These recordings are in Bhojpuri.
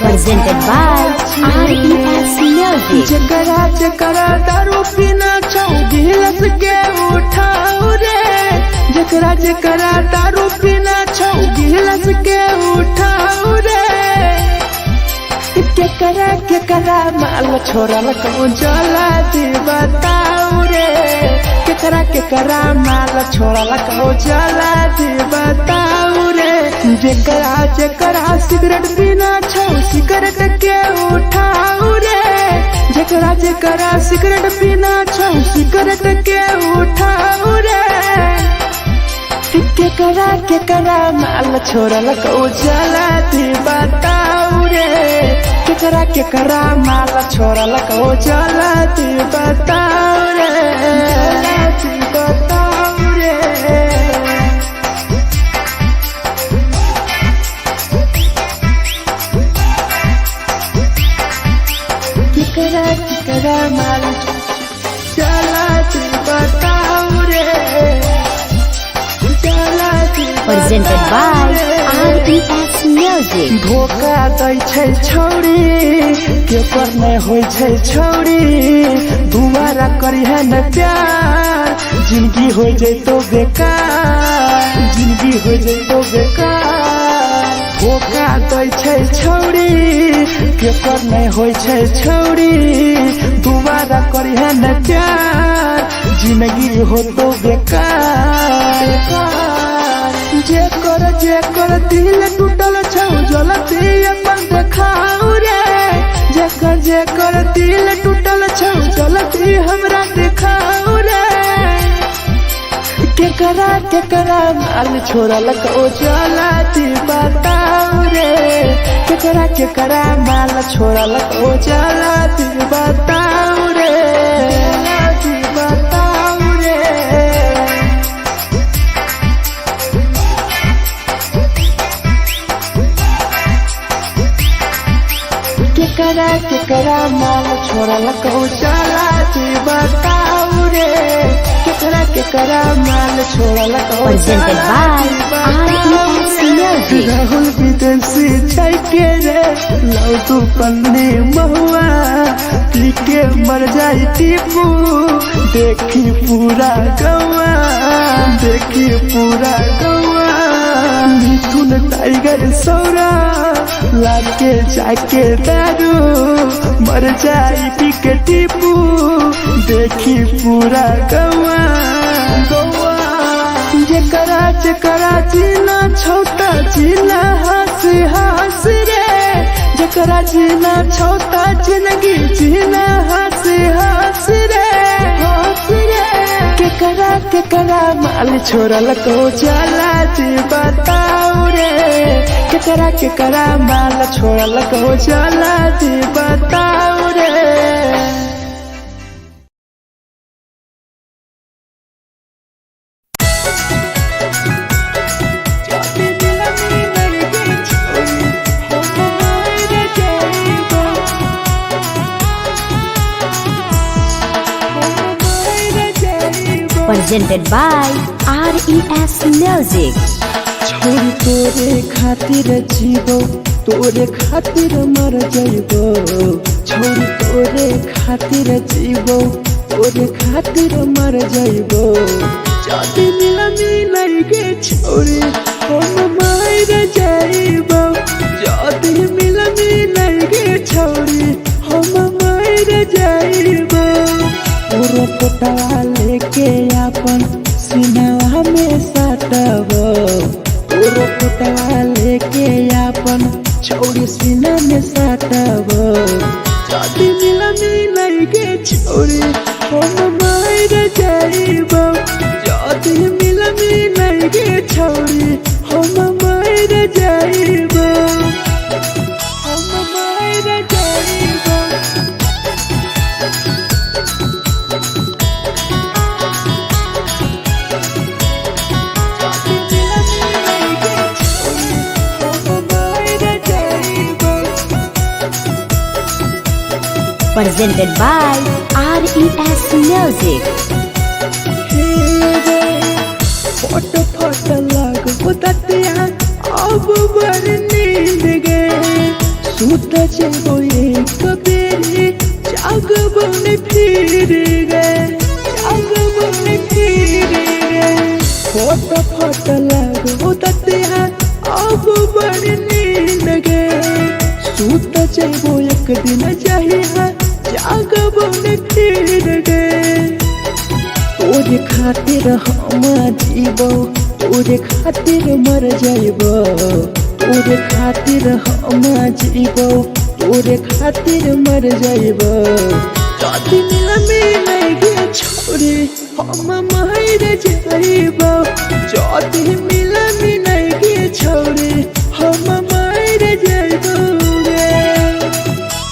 Presented by RES Music. जकरा जकरा दारू पीना गिलास के उठाओ रे, जकरा जकरा दारू पीना गिलास के उठाओ रे। केकरा माल छोड़ल कौन जला दी बताओ रे, केकरा माल छोड़ल कौन जला दी बताओ रे। जकरा जकरा सिगरेट पीना सिगरेट के उठाओ रे, जकरा जकरा सिगरेट पीना सिगरेट के उठाओ रे। केकरा माल छोड़ल कौन जला दी बताओ रे, केकरा माल छोड़ल कौन जला दी बताओ रे, जला दी बताओ रे। केकरा माल जला दी बताओ रे, जला दी। Presented by RES Music. धोखा दै छै छौरी, केकर नहीं होइ छै छौरी। दोबारा करी है न प्यार, जिंदगी हो जैतो बेकार, जिंदगी हो जैतो बेकार। धोखा दै छै छौरी, केकर नहीं होइ छै छौरी। दोबारा करी है न प्यार, जिंदगी हो तो बेकार। जेकर दिल टूटल छौ जलती अपन देखाओ रे, जेकर दिल टूटल छौ जलती हमरा देखाओ रे। केकरा माल छोड़ल कौन जला दी बताओ रे, केकरा माल छोड़ल कौन जला दी बताओ रे, जला दी बताओ रे। केकरा माल छोड़ल कौन जला दी बताओ रे, केकरा माल छोड़ल कौन Presented by RES Music. Rahul विदेशी छै के रे, लौ तू पन्नी महुआ पी के मर जाई टीपू। देखी पूरा गौआ, देखी पूरा गौआ। मिथुन टाइगर सौरा लाके जाके दारू मर जाई पी के टीपू। देखी पूरा गौआ गौआ। जकरा जीना छोटा जीना हंस हंस रे, जकरा जीना छोटा जिंदगी जीना हंस हंस रे, हंस रे। केकरा माल छोड़ल कौन जला दी बताओ रे, केकरा माल छोड़ल कौन जला दी बताओ रे। Presented by RES Music. छोरी तोरे खातिर जीवो, तोरे खातिर मर जाइबो। छोरी तोरे खातिर जीवो, तोरे खातिर मर जाइबो। जाति मिलनी नहीं के छोरी हम मर जाइबो, जाति मिलनी नहीं के छोरी हम मर जाइबो। तोरो पोटवा लेके अपन सीनावा में सटबो, तोरो पोटवा लेके अपन छोरी सीना में सटबो। जाति मिलनी नहीं के छोरी हम मर जाइबो, जाति मिलनी नहीं के छोरी हम मर जाइबो, हम मर जाइबो। जाति मिलनी नहीं के छोरी Presented by RES Music. Photo photo लागो ततिया अब बर नींद गए सूत जेबो एक बेरी जागबो ने फिर गए फोटो फोटो लागो ततिया अब बर नींद गए सूत जेबो एक दिन चाहिए जागबो ने फिर गए तोरे खातिर हम जीबो तोरे खातिर मर जाइबो तोरे खातिर हम जीबो तोरे खातिर मर जाइबो जदी मिले गे छोरे हम मर जाइबो जदी मिले गे छोरे हम मर जाइबो गे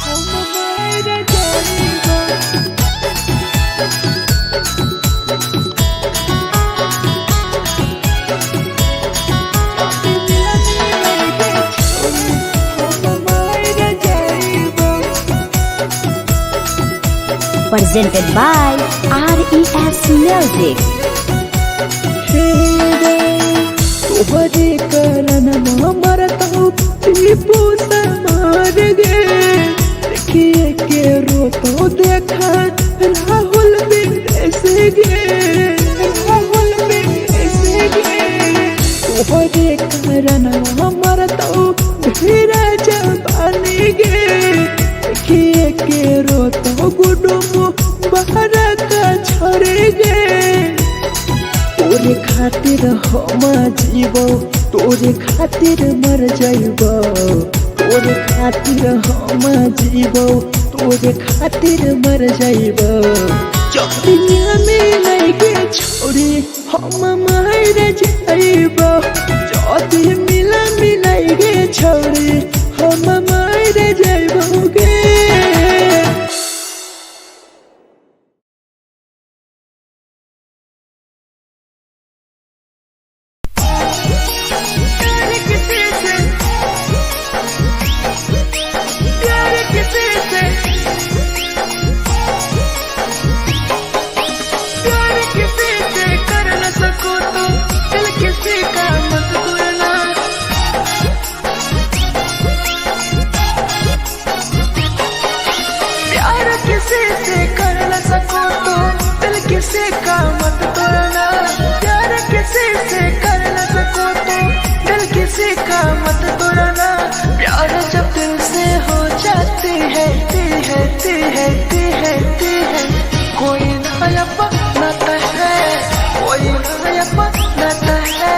हम मर जाइबो Presented by RES Music. तोहरे कारण मरता हूँ टीपू समार गे देखिए के रोतो देखा राहुल विदेश गे तोहरे कारण मरता हूँ धीरा जबानी गे देखिए के रोतो गुडुमो बाहर का छोड़े गे तोरे खातिर हम जीबो तोरे खातिर मर जाइबो तोरे खातिर हम जीबो तोरे खातिर मर जाइबो जदिया मिले गे छोरे हम मर जाइबो जदी मिले गे छोरे हम मर जाइबो गे किसी का मत तोड़ना प्यार किसी से कर न सको तो दिल किसी का मत तोड़ना प्यार जब दिल से हो जाती है कोई नया बनाता है कोई नया बनाता है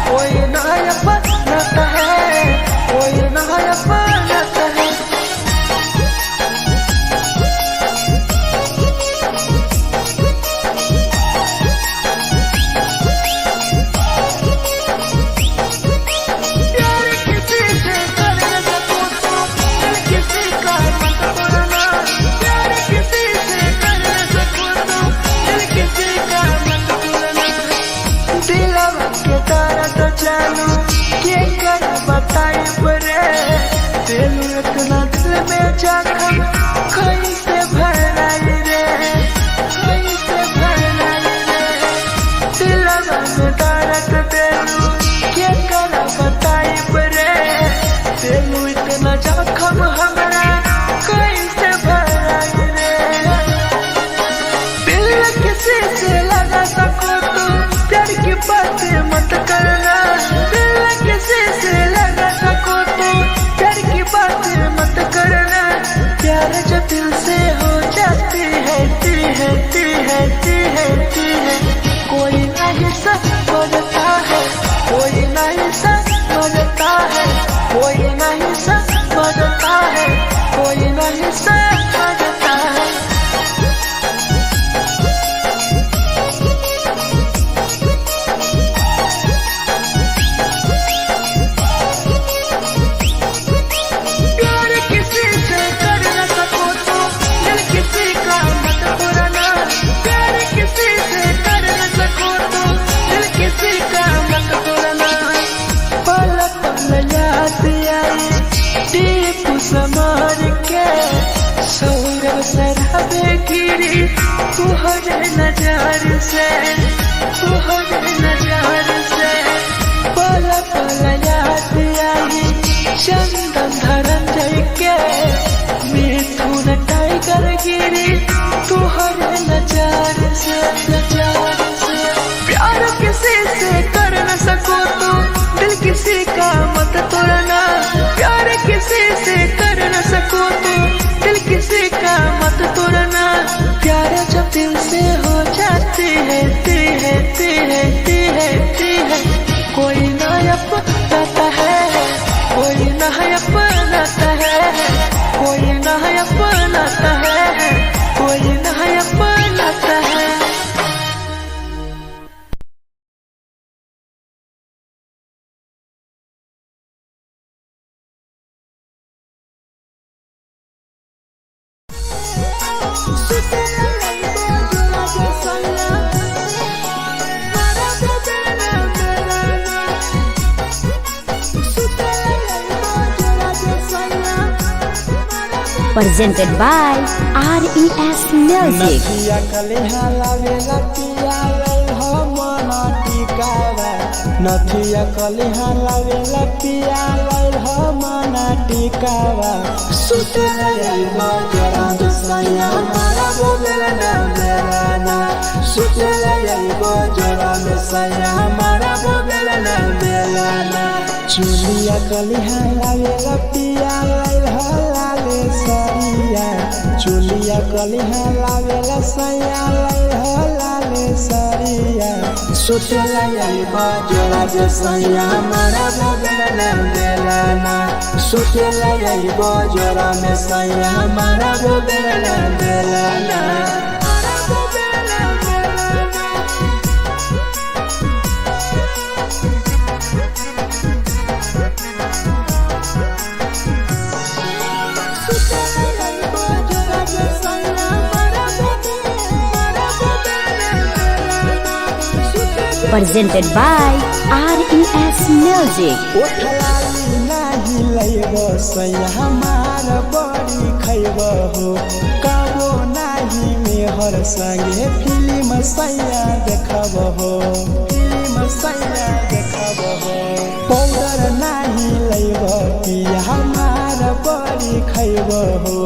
कोई नया बनाता है कोई नया बनाता है इतना दिल में जख्म कैसे भराई रे कैसे भराई रे दिलवा में दर्द देलू के कर बताई रे देलू इतना जख्म हमरा कैसे भराई रे दिल किसी से लगा सको तो प्यार की बातें मत करना दिल किसी से लगा सको तो प्यार की बातें मत करना तुहरे नजर से पल पल याद आई चंदन धनंजय के मिथुन टाइगर गिरी तुहरे नजर से प्यार किसी से कर न सको तो दिल किसी का मत तोड़ना प्यार किसी से कर न सको तो दिल किसी का मत तोड़ना प्यार जब दिल से हो जाती है कोई ना अपनाता है कोई ना अपनाता है कोई ना अपनाता है कोई ना अपनाता है। Presented by RES Music. नथिया कलिहा लावेला पिया लई हो मना टिकावा नथिया कलिहा लावेला पिया लई हो मना टिकावा सुते लई बजरा सैया मारा बोलेला ना सुते लई बजरा सैया मारा बोलेला ना चुलिया कलिहा लावेला पिया लई हो लाले सरिया चुलिया कलिहा लावेला सैया लई हो लाले सरिया सुतेला यही बजरा सैया मारा बोलेला ना सुतेला यही बजरा में सैया मारा बोलेला ना Presented by RES Music. ओठलाली नाही लैब सैया हमार बड़ी खैब हो कबो नाही मेहर संगे फिल्म सैया देखब हो पाउडर नाही लैब पिया हमार बड़ी खैब हो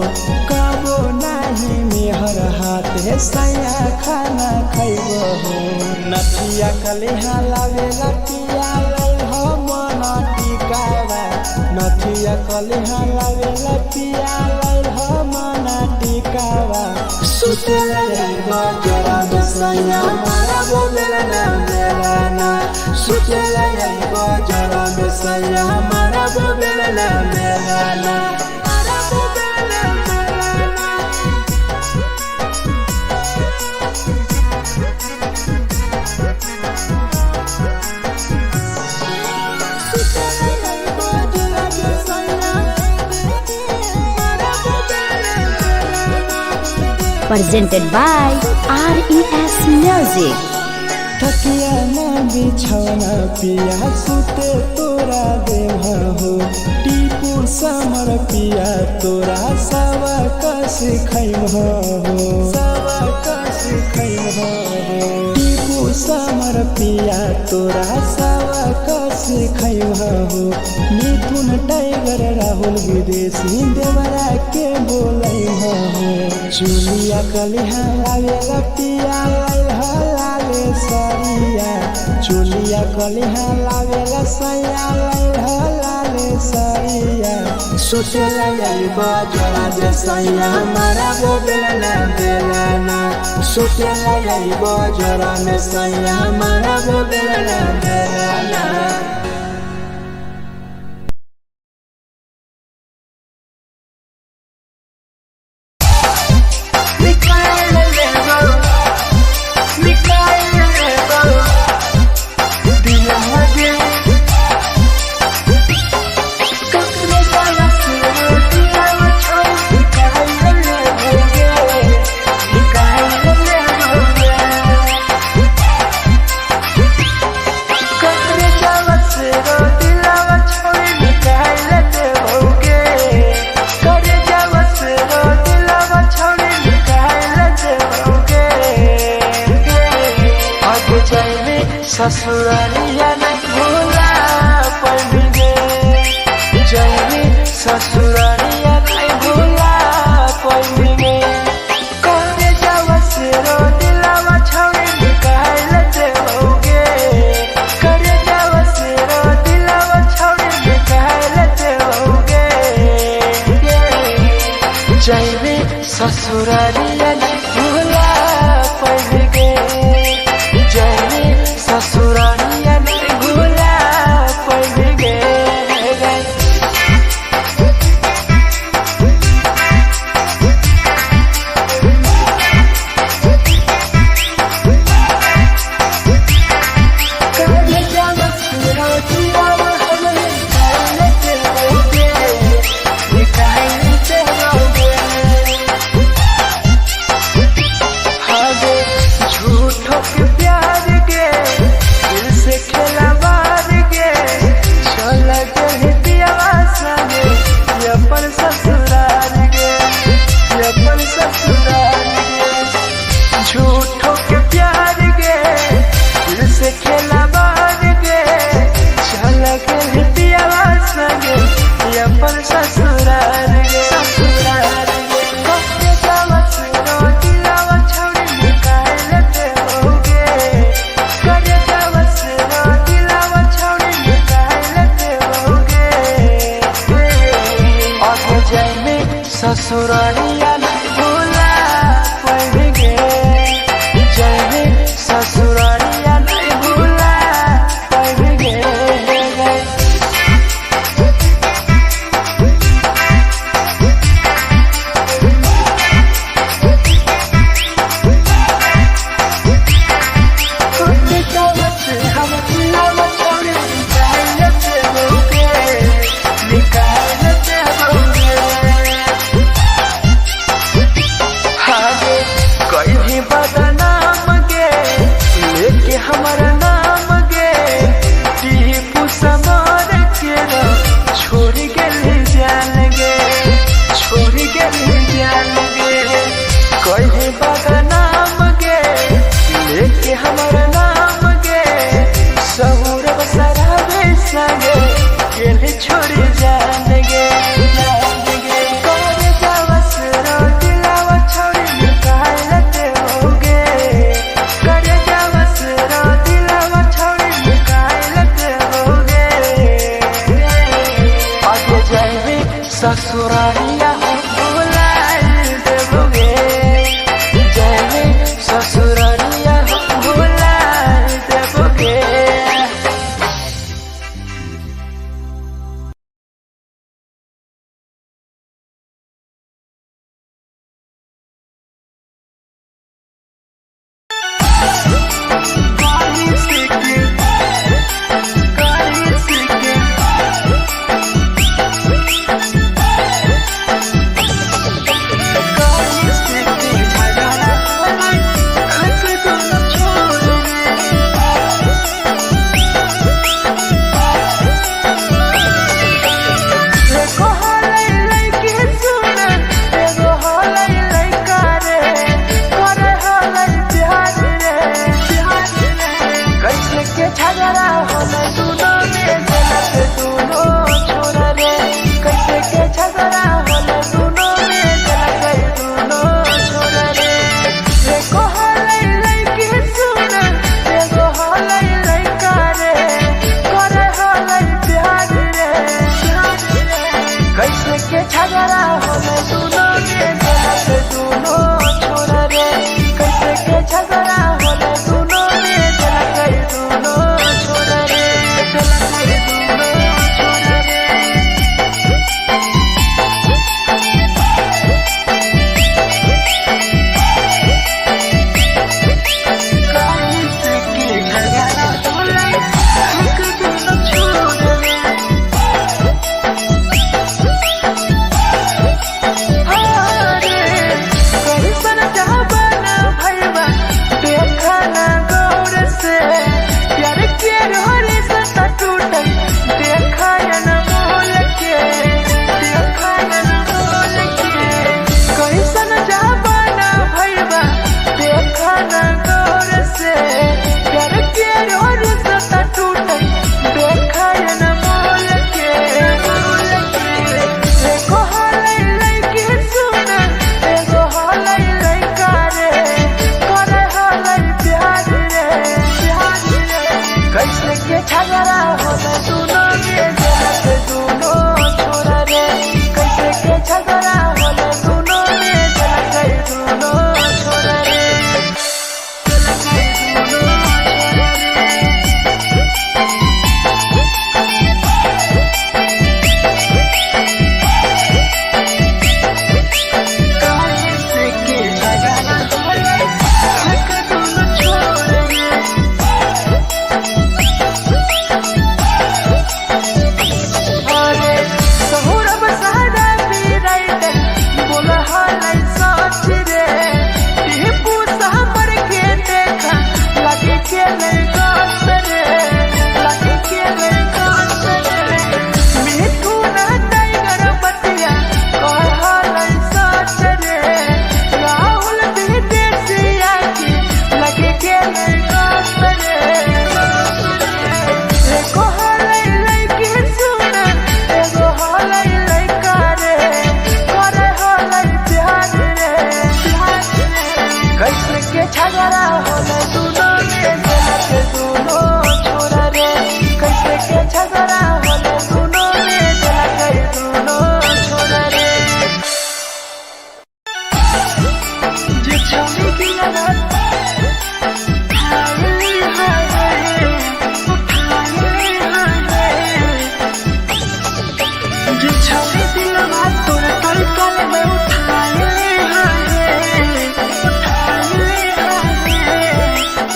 कबो नाही मेहर हाथे सैया खाना खैब हो नथिया कलिहा लावेला पिया लई हो मना टिकावा नथिया कलिहा लावेला पिया लई हो मना टिकावा सुतेला यही बजरा सैया मारा बोलेला ना सुतेला यही बजरा सैया मारा बोलेला ना Presented by RES Music. तकिया ना बिछौना पिया सुते तोरा देवा हो टीपू समर पिया तोरा सवा कस खैम हो टीपू समर पिया तोरा सवा कस खैम हो मिथुन टाइगर राहुल विदेशी देवरा के बोलै हो चुलिया कलिहा लावेला पिया लई हो लाले सरिया चुलिया कलिहा लावेला सैया लई हो लाले सरिया सुतेला यही बजरा सैया मारा बोलेला ना सुतेला यही बजरा में सैया मारा बोलेला ना जाए ससुरारिया नहीं भूला पाएंगे, जाए ससुरारिया नहीं भूला पाएंगे। करे जावा से रो दिलावा छौड़ी निकाल लेते होगे, करे जावा से रो दिलावा छौड़ी निकाल लेते होगे। जाए ससुरारिया नहीं भूला पाएंगे, जाए ससुरारिया नहीं भूला पाएंगे।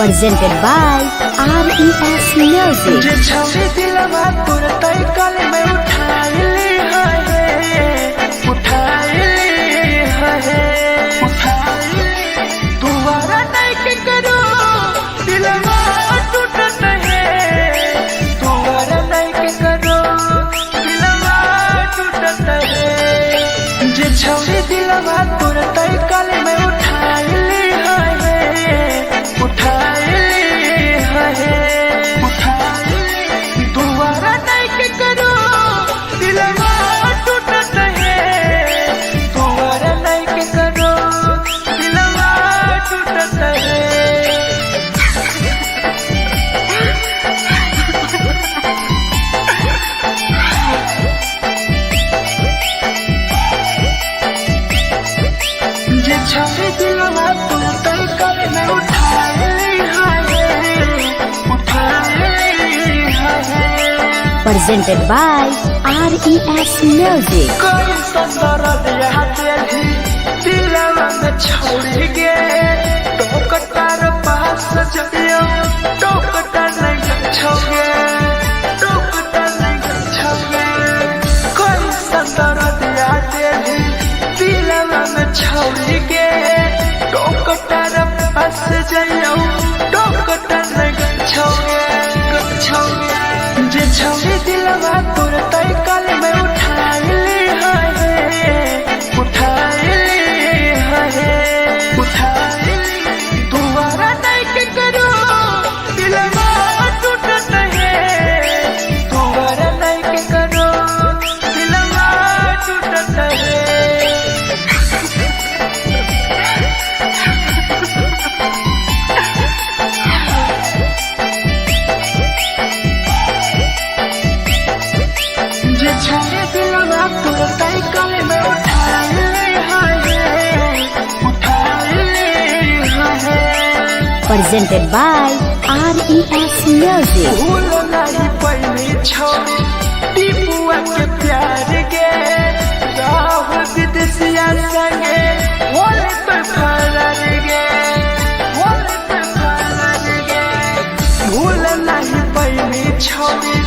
presented by RES Music. जे छवि दिलवा तोर तई कल में उठाइली है तुम्हारा नहीं के करो दिलवा टूटत है तुम्हारा नहीं के करो दिलवा टूटत है जे छवि दिलवा तोर तई कल में उठाइली दोबारा नहीं के करो दिलवा टूटत है दोबारा नहीं के करो दिलवा टूटत है जे छवि दिलवा तोर तई कल में उठाइली Presented by RES Music. कोई संदर दिया तेरी दिलवा में छोड़ के टोकटार पास जइयो टोकटार नहीं छोगे टोकटार नहीं छोगे कोई संदर दिया तेरी दिलवा में छोड़ के टोकटार पास जइयो टोकटार नहीं छोगे जे छवि दिलवा तोर तई कल में उठाइली दोबारा नहीं के करो दिलवा टूटत है दोबारा नहीं के करो दिलवा टूटत है जे छवि दिलवा तोर तई कल में उठाइली Presented by RES Music. भूल नहीं पहली छोड़ी टीपुआ के प्यार के राहुल विदेशिया संगे बोले तो फरर गे भूल नहीं पहली छोड़ी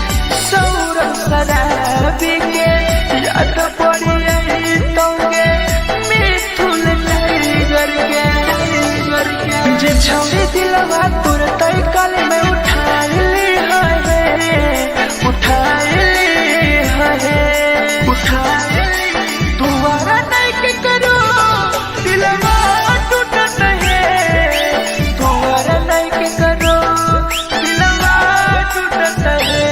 सौरभ शराबी के याद पड़ी यही तोगे मिथुन टाइगर के जे छवि दिलवा तोर तई कल में उठाइली दोबारा नहीं के करो दिलवा टूटत है दोबारा नहीं के करो दिलवा टूटत है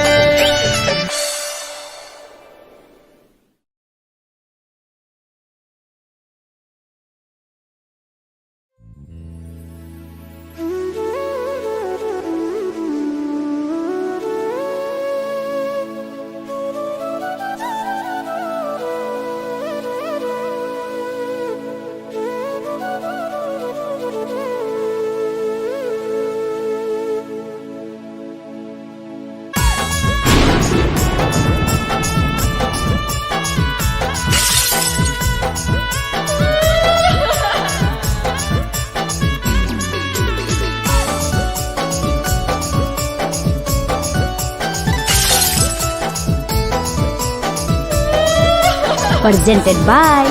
Presented by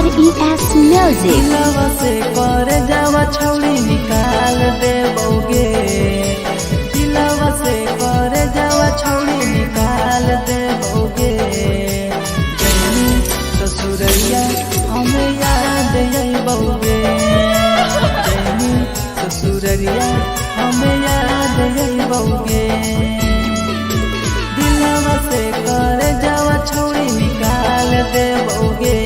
RES Music. दिलवा से कर जावा छौड़ी निकाल देबोगे दिलवा से कर जावा छौड़ी निकाल देबोगे जैनी ससुरैया हमें याद अइबोगे जैनी ससुरैया हमें याद अइबोगे दिलवा से कर जावा छौड़ी निकाल देबोगे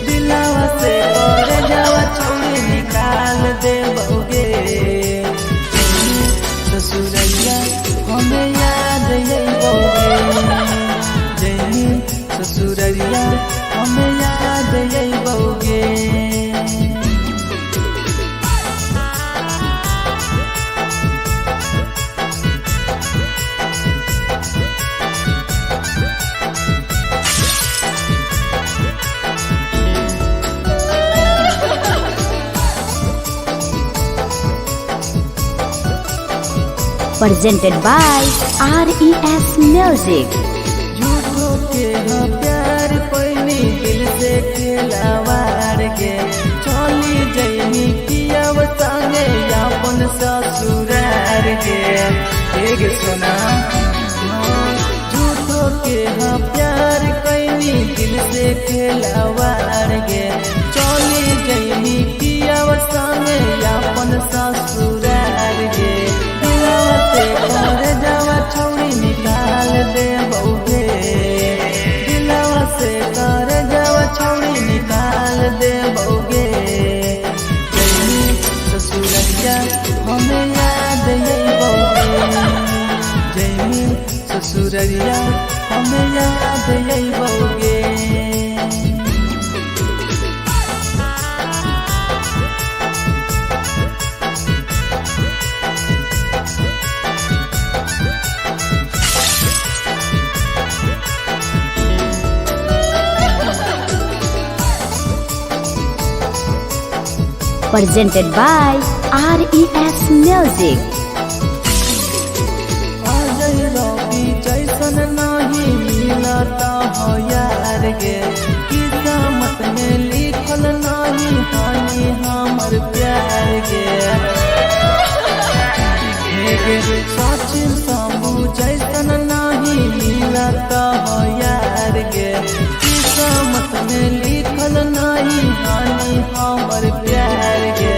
दिलवा से कर जावा छौड़ी निकाल देबोगे ससुरैया हमें याद अइबोगे जैनी ससुरैया हमें याद अइबोगे presented by RES Music. झूठो के हाँ प्यार पैनी दिल से खिलावार के चली जैनी किया संगे अपन ससुरार के एक सुना झूठो के हाँ प्यार कैनी दिल से खिलावार के चली जैनी किया संगे अपन ससुरार के दिलावते कर जावा छौड़ी निकाल दे बउगे दिलावा से कर जावा छौड़ी निकाल दे बउगे जैनी ससुरैया हमें याद यही बउगे जैनी ससुरैया हमें याद यही बउगे Presented by RES Music. Ajay रवि जैसन नहीं मिलता हो यार गे किस्मत में लिखल नहीं हानि हमर प्यार गे सचिन शंभू जैसन नहीं मिलता हो यार गे किस्मत में लिखल नहीं हानि हमर प्यार गे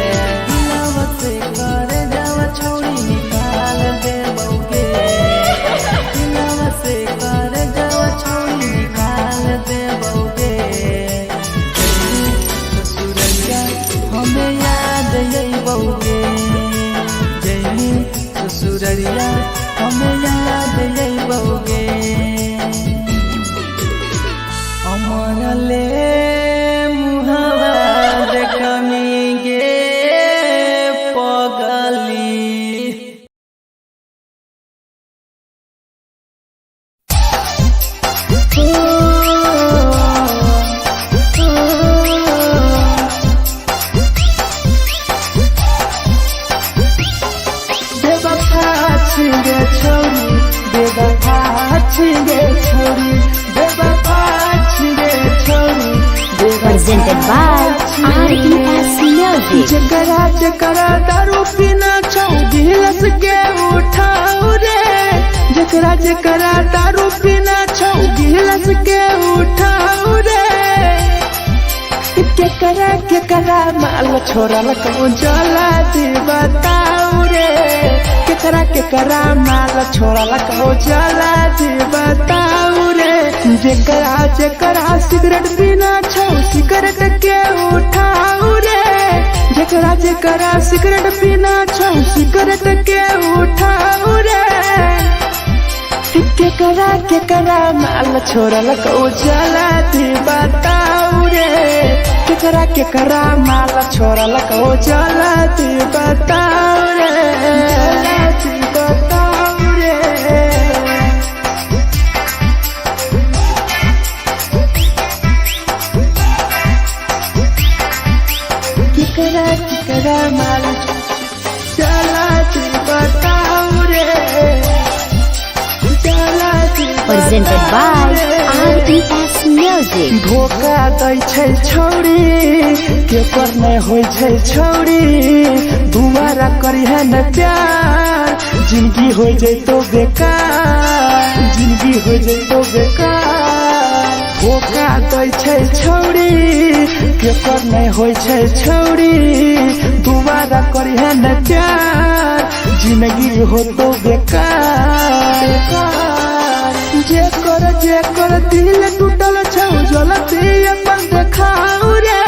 दिलावा से कर जावा छौड़ी निकाल दे बउगे दिलावा से कर जावा छौड़ी निकाल दे बउगे ससुरैया हमें याद यही बउगे जैनी ससुरैया हमें याद यही बउगे अमर ले मुहावा देखमी गे पगली बेवफा छिगे छोरी बेवफा छिगे छोरी बेवफा छिगे छोरी Presented by RES Music. जकरा जकरा दारू पीना छौ गिलास के उठाओ रे जकरा जकरा दारू पीना छौ गिलास के उठाओ रे केकरा माल छोड़ल कहूँ जला दी बताओ रे केकरा माल छोड़ल कहूँ जला दी बताओ रे जकरा जकरा सिगरेट पीना छौ सिगरेट के उठाओ रे जकरा जकरा सिगरेट पीना छौ सिगरेट के उठाओ रे केकरा माल छोड़ल कहूँ जला दी बताओ रे केकरा माल छोड़ल कहूँ जला दी बताओ रे जला दी बताओ रे केकरा माल चला दी बताओ रे चला दी Presented by RES Music. धोखा दै छै छौड़ी केकर नहीं होइ छै छौड़ी दुबारा करिहे न प्यार जिंदगी हो जैतो बेकार जिंदगी हो जैतो बेकार धोखा दै छै छौड़ी केकर नहीं होइ छै छौड़ी दुबारा करिहे न प्यार जिंदगी हो तो बेकार जेकर दिल टूटल छौ जलती अपन देखाओ रे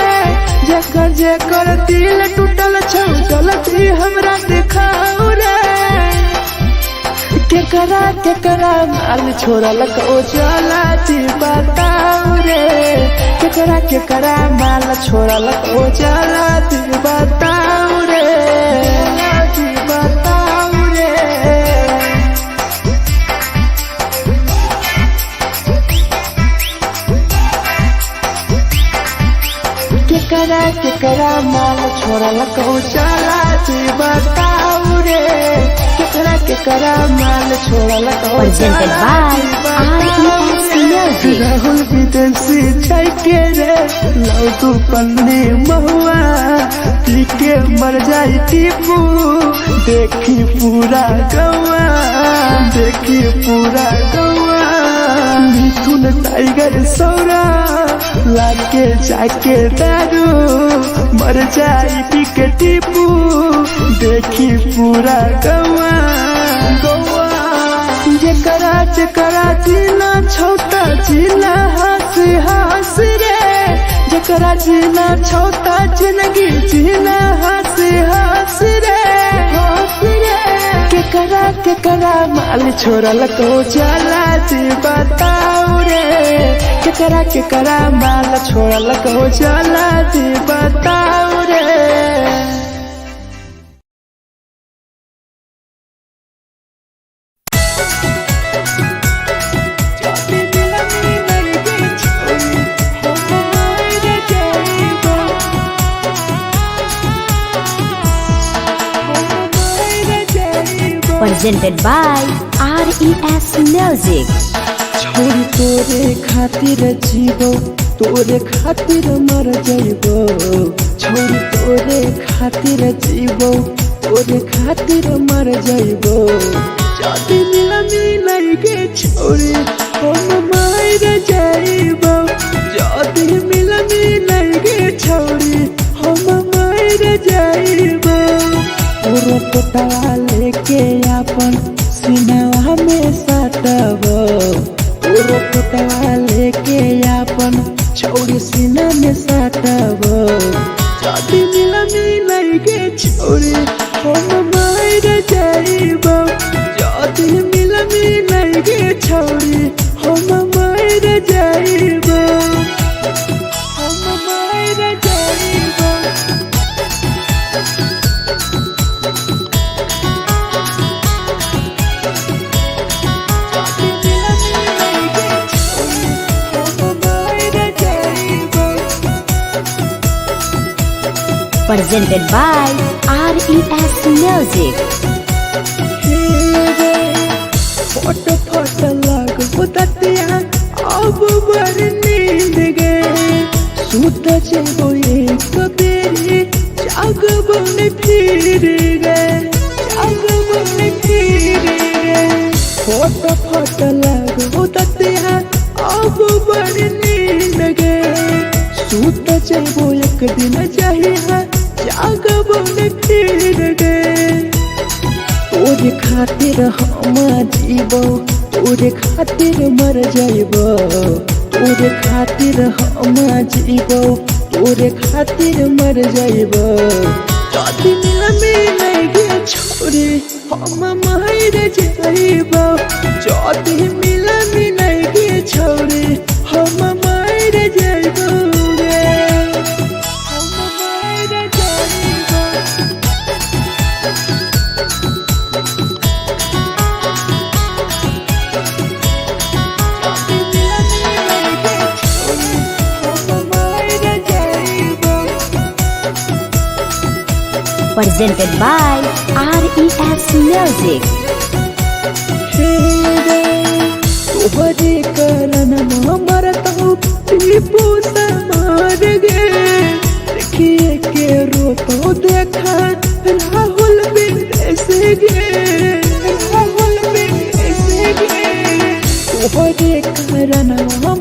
जेकर दिल टूटल छौ जलती हमरा देखाओ रे केकरा माल छोड़ल कहूँ जलती बताओ रे केकरा माल छोड़ल कहूँ जलती बताओ रे जलती बताओ रे केकरा माल छोड़ल कहूँ चला बताऊ रे केकरा केकरा माल छोड़ल Presented by RES Music. Rahul विदेशी छाई के रे लौ तू पन्नी महुआ पी के मर जाई टीपू देखी पूरा गौआ देखी पूरा गौआ मिथुन टाइगर सौरा लाके जाके दारू मर जाई पी के टीपू देखी पूरा गौआ गौआ जकरा जकरा जीना छोटा जीना हंस हंस रे जकरा जीना छोटा जिंदगी जीना हंस हंस रे हंस रे केकरा केकरा माल छोड़ल को चला जी बताओ रे केकरा केकरा माल छोड़ल को चला जी बताओ रे। Presented by RES Music. छोरी तोरे खातिर जीवो तोरे खातिर मर जाइबो छोरी तोरे खातिर जीवो तोरे खातिर मर जाइबो जाति मिलाई गे छोरी हम मार जाइबो जाति मिलाई गे छोरी हम मार जाइबो पूरा पता लेके अपन सीनावा में साटबो पूरा पता लेके अपन छोड़ी सीना में साटबो जाति मिलाई गे छोरी हम मार जाइबो जाति मिलाई गे छोरी हम मार जाइबो हम मार जाइबो। Presented by RES Music. फट फट लागो ततिया अब बड़ नींद गए सुत जेबो एक बेरी जागबो ने फिर गए जागबो ने फिर गए फट फट लागो ततिया अब बड़ नींद गए सुत जेबो एक दिन चाहिए जागबो ने फिर गए तोरे खातिर हम जीवो तोरे खातिर मर जाइबो तोरे खातिर हम जीवो तोरे खातिर मर जाइबो जाति मिलाई गे छोरी हम मार जाइबो जाति मिलाई गे छोरी हम मार जाइबो गे हम मार जाइबो। Presented by RES Music. तोहरे कारण मरत हूँ टीपू से मार गे देखिए के रोतो देखा राहुल विदेशी गे राहुल विदेशी गे तोहरे कारण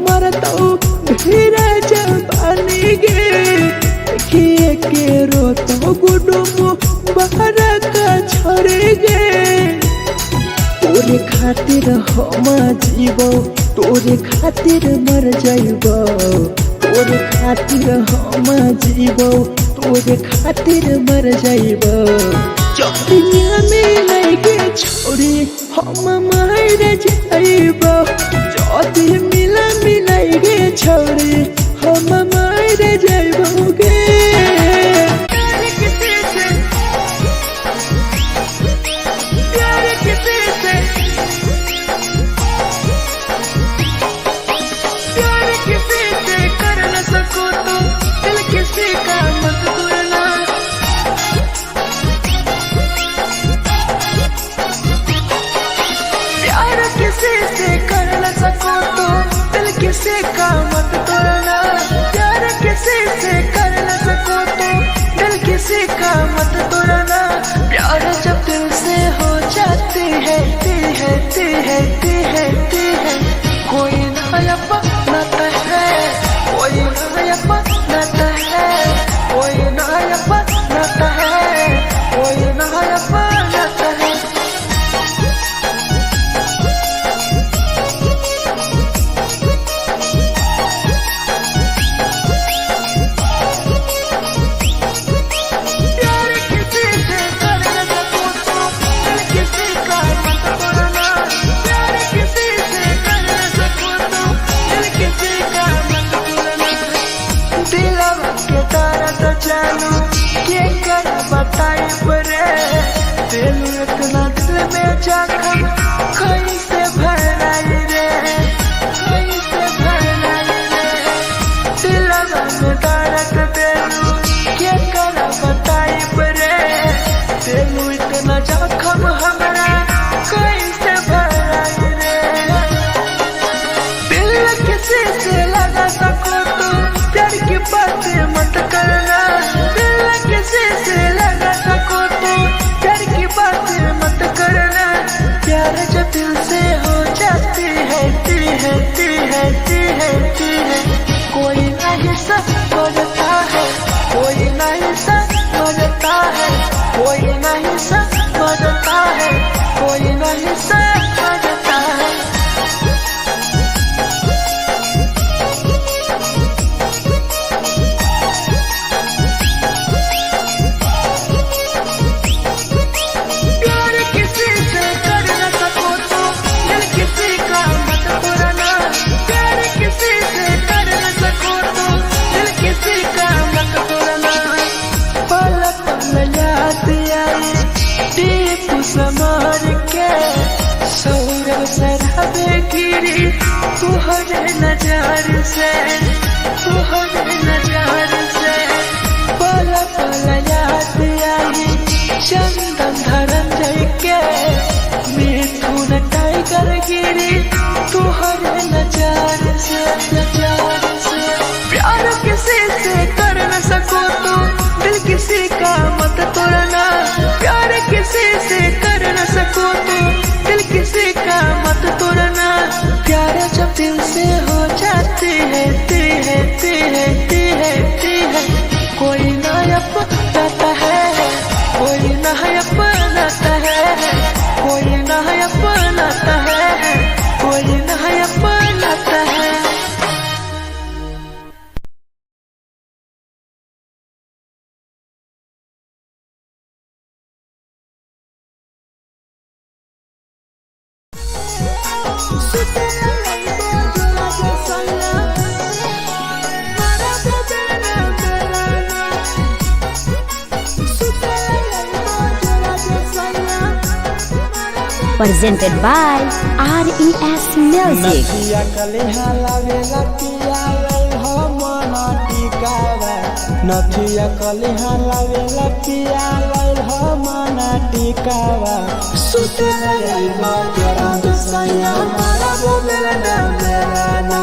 मरत हूँ धीरे जवानी गे देखिए के रोतो गुडुम बाहर का छोड़ गे तोरे खातिर हम जीवो तोरे खातिर मर जाइबो तोरे खातिर हम जीवो तोरे खातिर मर जाइबो चौथिया में लगे छोड़ी हम मार जाइबो चौथी मिला मिलाई गे छोड़ी हम मार जाइबो गे। है ती है ती है ती है ती है कोई नया बनाता है कोई नया बनाता है कोई नया बनाता है कोई नया बनाता है जानू के कर बताई परे तेलू इतना दिल में जखम कैसे भराई रे कैसे भराई रे दिलवा में दर्द तेलू के कर बताई परे तेलू इतना जखम हमरा कैसे भराई रे दिल किसी से लगा सको तो प्यार की बातें मत करना किसी से लगा सको तो प्यार की बातें मत करना प्यार जब दिल से हो जाती है ती है ती है ती है ती है कोई नहीं समझता है कोई नहीं समझता है कोई नहीं समझता है कोई नहीं समझता है समार के सौरभ शराबे गिरी तुहरे नजार से तुहरे नजार से पल पल याद आई चंदन धरंजय के मिथुन टाइगर गिरी तुहरे नजार से प्यार किसी से कर न सको तो दिल किसी का मत तोड़ना प्यार किसी से कर न सको तो दिल किसी का मत तोड़ना प्यार जब दिल से हो जाती है ती है ती है ती है ती है कोई नया बनाता है कोई नया बनाता है कोई नया बनाता है कोई नया बनाता है Presented by RES Music. नथिया कलिहा लावेला पिया लई हो मना टिकावा नथिया कलिहा लावेला पिया लई हो मना टिकावा सुते लई जरा सैया मारा बोलेला ना बेलाना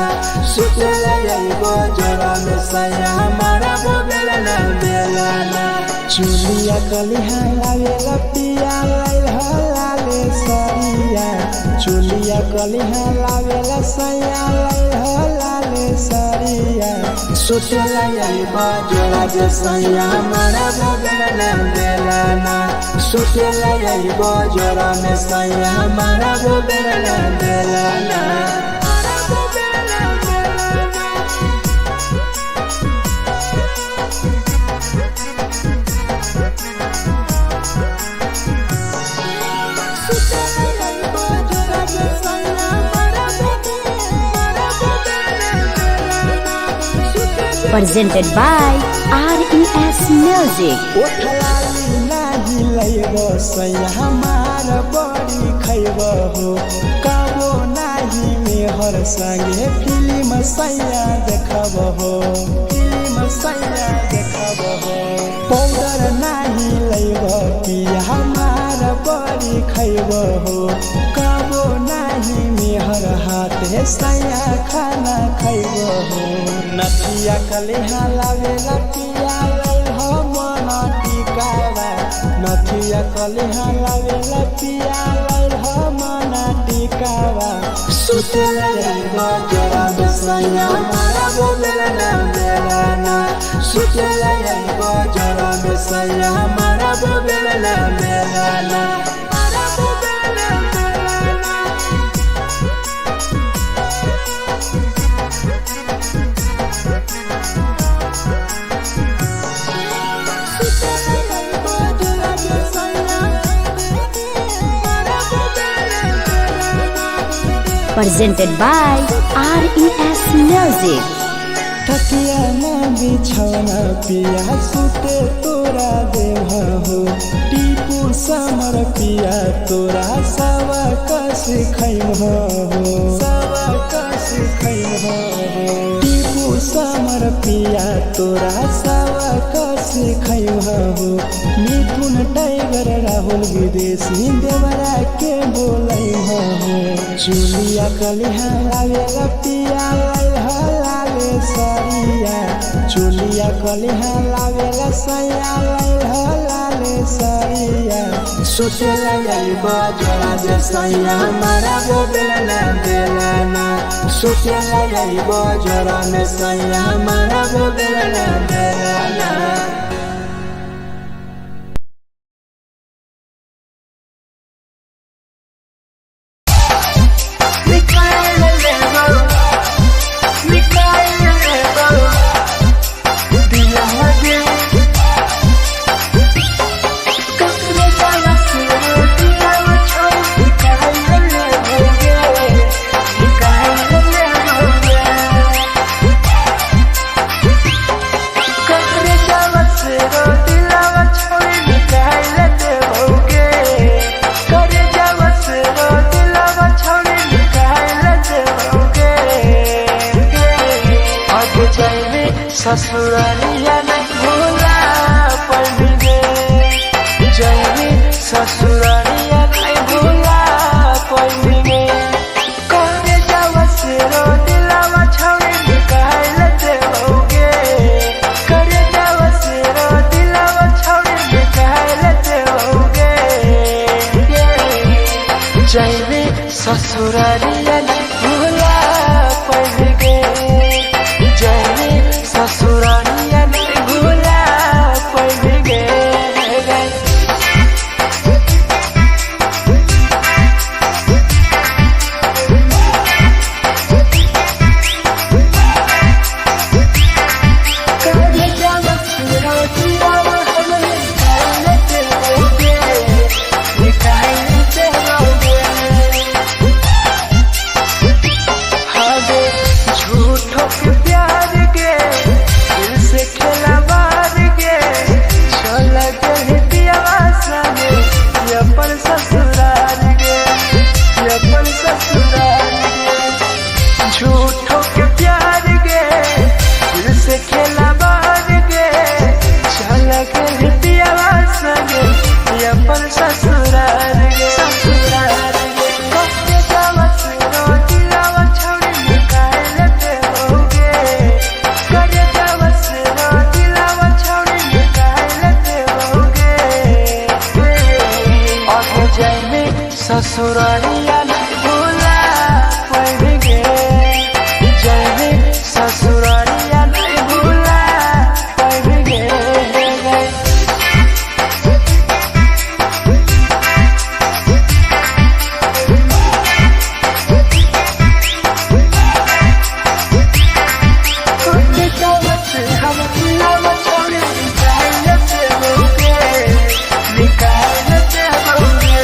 सुते लई जरा सैया मारा बोलेला ना बेलाना चुलिया कलिहा लावेला पिया लई हो लाले सरिया चुलिया कलिहा लावेला सैया लई हो लाले सरिया सुतेला यही बाजोला जे सैया मारा बोलेला ना बेलाना सुतेला यही बाजोला में सैया मारा बोलेला ना बेलाना Presented by RES Music. ओठलाली नाही लइबो सैया हमार बड़ी खइबो हो काबो नाही मेहर संगे फिल्म सैया देखबो हो फिल्म सैया देखबो हो पाउडर नाही लइबो पिया हमार बड़ी खइबो हो काबो नाही मेहर हाथे सैया खाना खइबो हो नथिया कलिहा लावेला पिया लई हो मना टिकावा नथिया कलिहा लावेला पिया लई सुतेला जाइबो जरा में सैया मारबो बेलना बेलना सुतेला जाइबो जरा में सैया मारबो बेलना बेलना मारबो बेलना बेलना Presented by RES Music. तकिया ना बिछौना पिया सुते तोरा देवा हो टीपू समर पिया तोरा सवा कस खैम हो सवा कस खैम हो टीपू समर पिया तोरा सवा कस खैम हो मिथुन टाइगर राहुल विदेशी देवरा के बोलै हो चुलिया कलिहा लागे पिया लागे सरिया चुलिया कलिहा लागे सैया लागे सरिया सुतेला जाइबो जरा जे सैया मारबो बेलना बेलना सुतेला जाइबो जरा में सैया मारबो बेलना बेलना ससुरालिया नहीं भूला पड़ेंगे जैनी ससुरालिया नहीं भूला पड़ेंगे करे जावा से रो दिलावा छौड़ी निकाल लेते होगे करे जावा से रो दिलावा छौड़ी निकाल लेते होगे जैनी ससुरालिया नहीं भूला पड़ेंगे जैनी ससुरालिया नहीं भूला पड़ेंगे झूठों के प्यार के दिल से खेला बार के चल के पियावा संगे अपन ससुराल के ससुराल के कब जावा सुनो दिलावा छौड़ी निकाल लेते होगे कब जावा सुनो दिलावा छौड़ी निकाल लेते होगे और जाए में ससुरालिया नहीं भूला पड़ेंगे ससुरालिया नहीं भूला पड़ेंगे हम दिलावा छौड़ी निकाल लेते होगे निकाल लेते होगे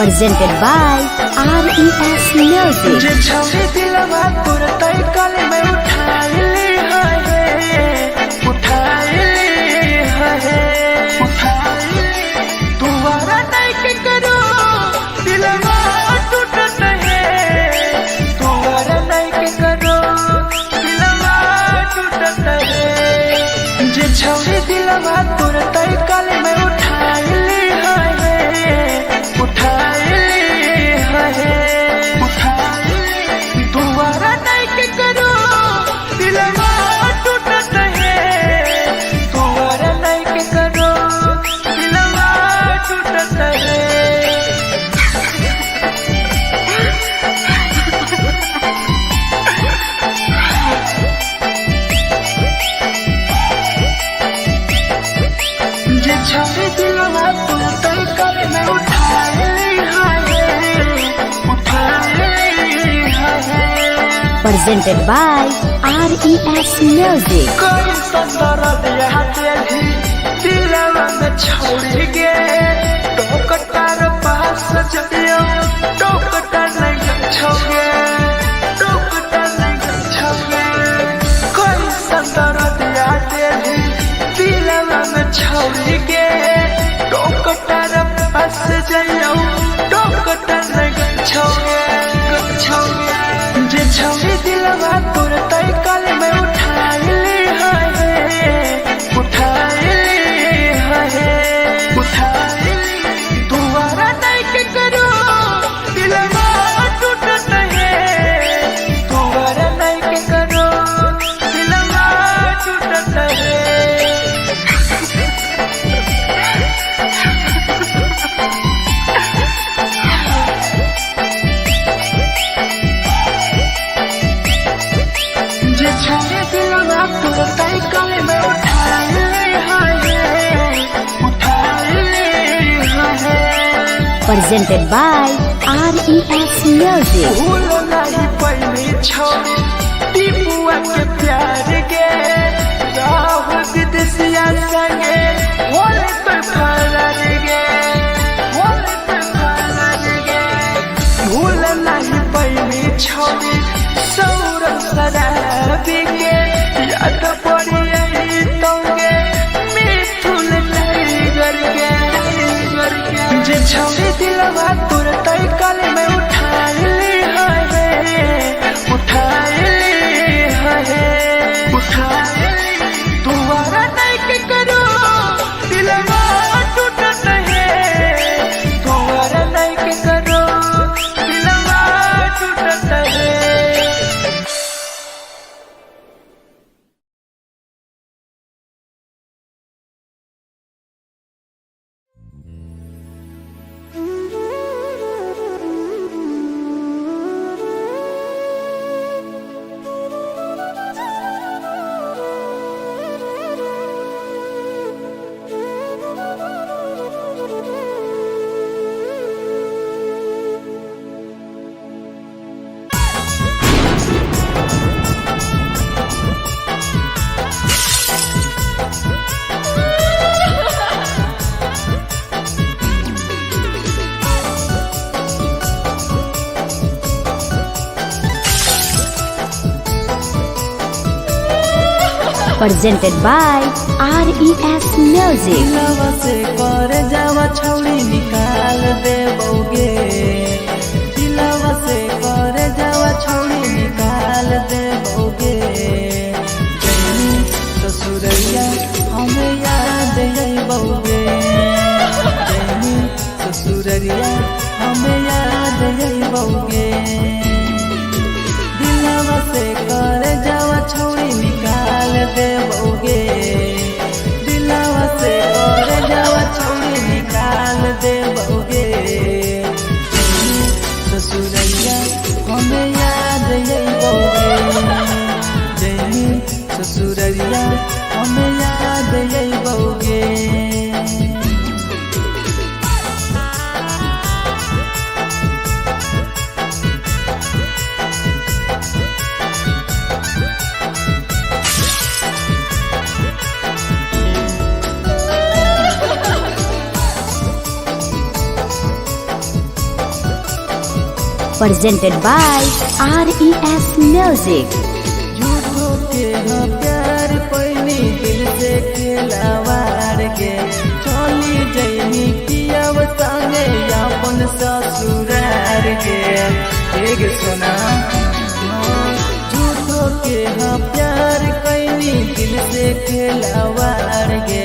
presented by RES Music. जे छौरी दिलवा तोर तई कल में उठाइली है तुम्हारा नहीं के करो दिलवा टूटत है तुम्हारा नहीं के करो दिलवा टूटत है जे छौरी दिलवा तोर तई कल में उठाइली तुम्हारा नहीं के करो दिलवा टूटत है तुम्हारा नहीं के करो दिलवा टूटत है जे छौरी दिलवा तू तई कल में उठाइली Presented by RES Music. कोई संदर दिया तेरी दिलवा में छोड़ गे टोकटार पास जदियो टोकटार नहीं छोगे टोकटार नहीं छोगे कोई संदर दिया तेरी दिलवा में छोड़ गे टोकटार पास जइयो टोकटार नहीं छोगे जे छौरी दिलवा तोर तई कल में उठाइली तुम्हारा नहीं के करो दिलवा टूटत है तुम्हारा नहीं के करो दिलवा टूटत है जे छौरी दिलवा तोर तई कल में उठाइली Presented by RES Music. भूल नहीं पहली छौरी टीपुआ के प्यार गे राहुल विदेशिया संगे होले तो फरार गे भूल नहीं पहली छौरी सौरभ शराबी गे याद पड़ी यही तोगे मिथुन टाइगर गे जे छौरी दिलवा तोर तई कल में उठाइली तुम्हारा नहीं के करो दिलवा टूटत है तुम्हारा नहीं के करो दिलवा टूटत है Presented by RES Music. दिलवा से कर जावा छौड़ी निकाल देबोगे दिलवा से कर जावा छौड़ी निकाल देबोगे जैनी ससुरैया हमें याद अइबोगे जैनी ससुरैया हमें याद अइबोगे दिलवा से कर जावा छौड़ी निकाल देबोगे दिलवा से कर जावा छौड़ी निकाल देबोगे ससुरैया हमें याद अइबोगे जैनी ससुरैया हमें याद अइबोगे presented by RES Music. झूठो के हाँ प्यार पैनी दिल से खिलावार के चली जैनी किया संगे अपन ससुरार के एक सुना झूठो के हाँ प्यार कैनी दिल से खिलावार के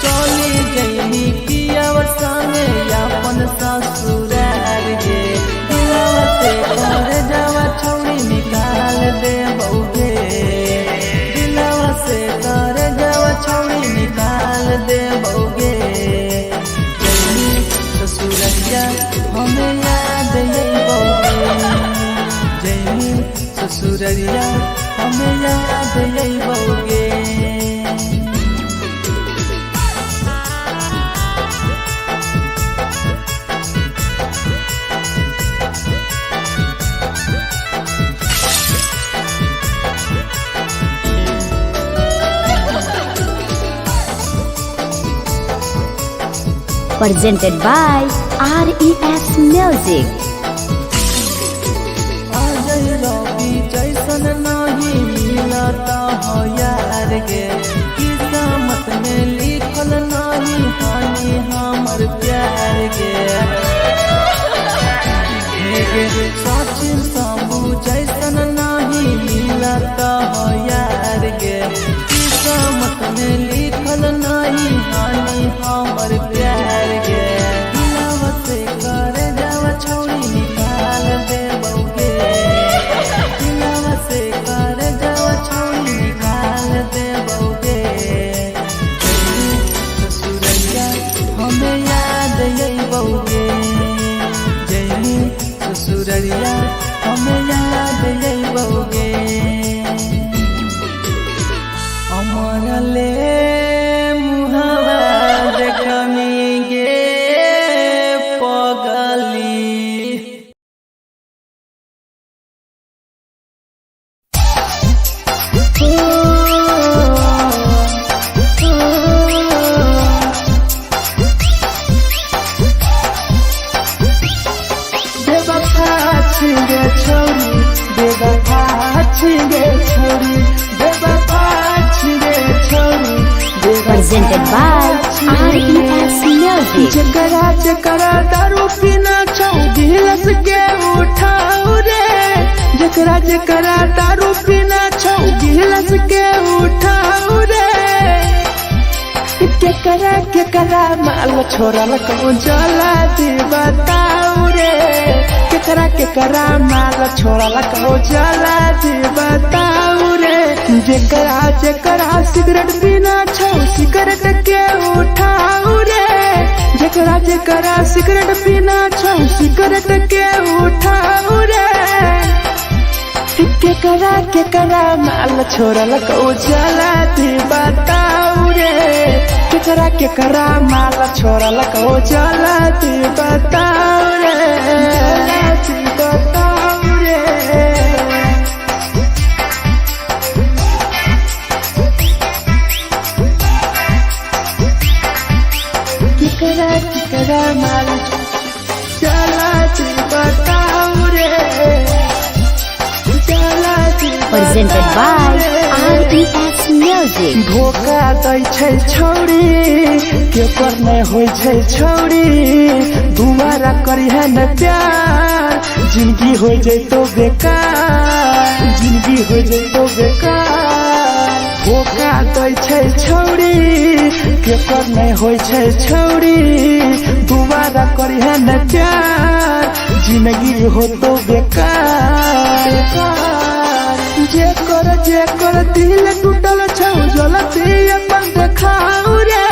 चली जैनी किया संगे अपन ससुरार के दिलवा से कर जावा छौड़ी निकाल दे बउगे दिलवा से कर जावा छौड़ी निकाल दे बउगे जैनी ससुरैया हमें याद आई बउगे जैनी ससुरैया हमें याद आई बउगे Presented by RES Music. Ajay रवि जैसन नहीं मिलता हो यार गे किस्मत में लिखल नहीं हानि हमर प्यार गे सचिन साबू जैसन नहीं मिलता हो यार गे किस्मत में लिखल नहीं हानि हमर प्यार गे दिलवा से कर जावा छौड़ी निकाल दे बउगे दिलवा से कर जावा छौड़ी निकाल दे बउगे ससुरैया हमें याद आई बउगे जैनी ससुरैया हमें याद आई बउगे अमर ले मुहावा देखनी गे पगली बेवफा छिंगे छोरी बेवफा छिंगे छोरी बेवफा छिंगे छोरी Presented by RES Music. जकरा जकरा दारू पीना छौ गिलास के उठाऊ रे जकरा जकरा दारू पीना छौ गिलास के उठाऊ रे केकरा माल छोड़ल कहूँ जला दी बताऊ रे केकरा माल छोड़ल कहूँ जला दी बताऊ रे जकरा जकरा सिगरेट पीना छौ सिगरेट के उठाऊ रे जकरा जकरा सिगरेट पीना छौ सिगरेट के उठाऊ रे केकरा माल छोड़ल कहूँ जला दी बताऊ रे केकरा माल छोड़ल कहूँ जला दी बताऊ रे जला दी बताऊ रे केकरा माल जला दी बताऊ रे जला दी Presented by RES Music. धोखा दै छै छौड़ी के पर नहीं होइ छै छौड़ी दुबारा करी है न प्यार जिंदगी हो जैतो बेकार जिंदगी हो जैतो बेकार धोखा दै छै छौड़ी के पर नहीं होइ छै छौड़ी दुबारा करी है न प्यार जिंदगी हो तो बेकार जेकर दिल टूटल छौ जलती अपन देखाऊ रे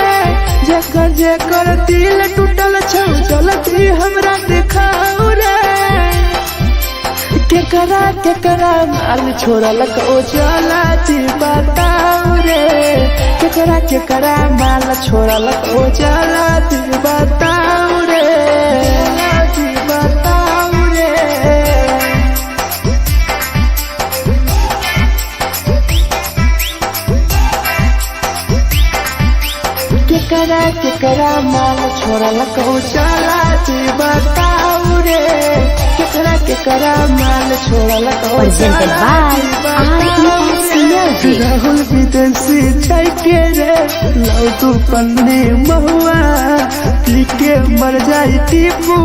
जेकर दिल टूटल छौ जलती हमरा देखाऊ रे केकरा माल छोड़ल कहूँ जलती बताऊ रे केकरा माल छोड़ल कहूँ जलती बताऊ रे जलती बताऊ रे केकरा माल छोड़ल को चला दी बताऊ रे केकरा माल छोड़ल को Presented by RES Music. Rahul विदेशी जाके रे लौटू पन्नी महुआ पी के मर जाई टीपू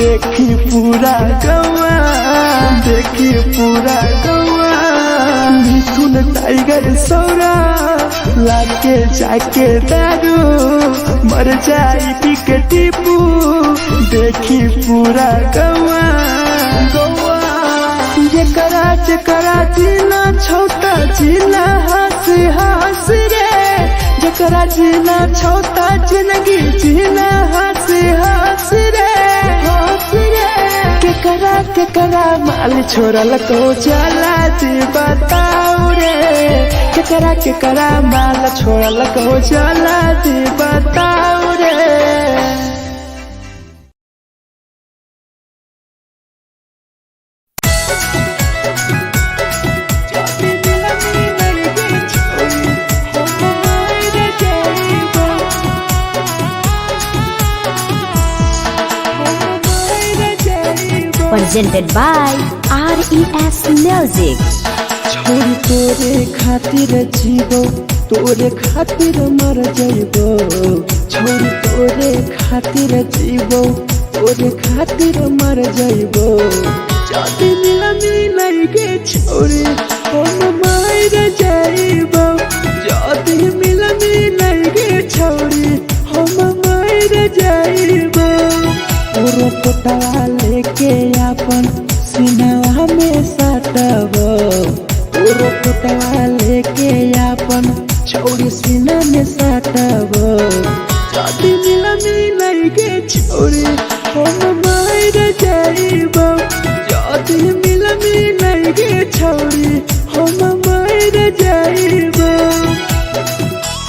देखी पूरा गौआ मिथुन टाइगर सौरा लाके जाके दारू मर जाई पी के टीपू देखी पूरा गौआ जकरा जीना छोटा जीना हंस रे जकरा जीना छोटा जिंदगी जीना हंस रे केकरा माल छोड़ल को चला दी बताऊ रे केकरा माल छोड़ल को चला दी बताऊ रे। Presented by RES Music. छोरी तोरे खातिर जीवो तोरे खातिर मर जाइबो छोरी तोरे खातिर जीवो तोरे खातिर मर जाइबो जाति मिलाई के छोरी हम मार जाइबो जाति मिलाई के छोरी हम मार जाइबो ओरो पोटवा लेके अपन सीनावा में सटबो ओरो पोटवा लेके अपन छोरी सीना में सटबो जाति मिलाई के छोरी हम मार जाइबो जाति मिलाई के छोरी हम मार जाइबो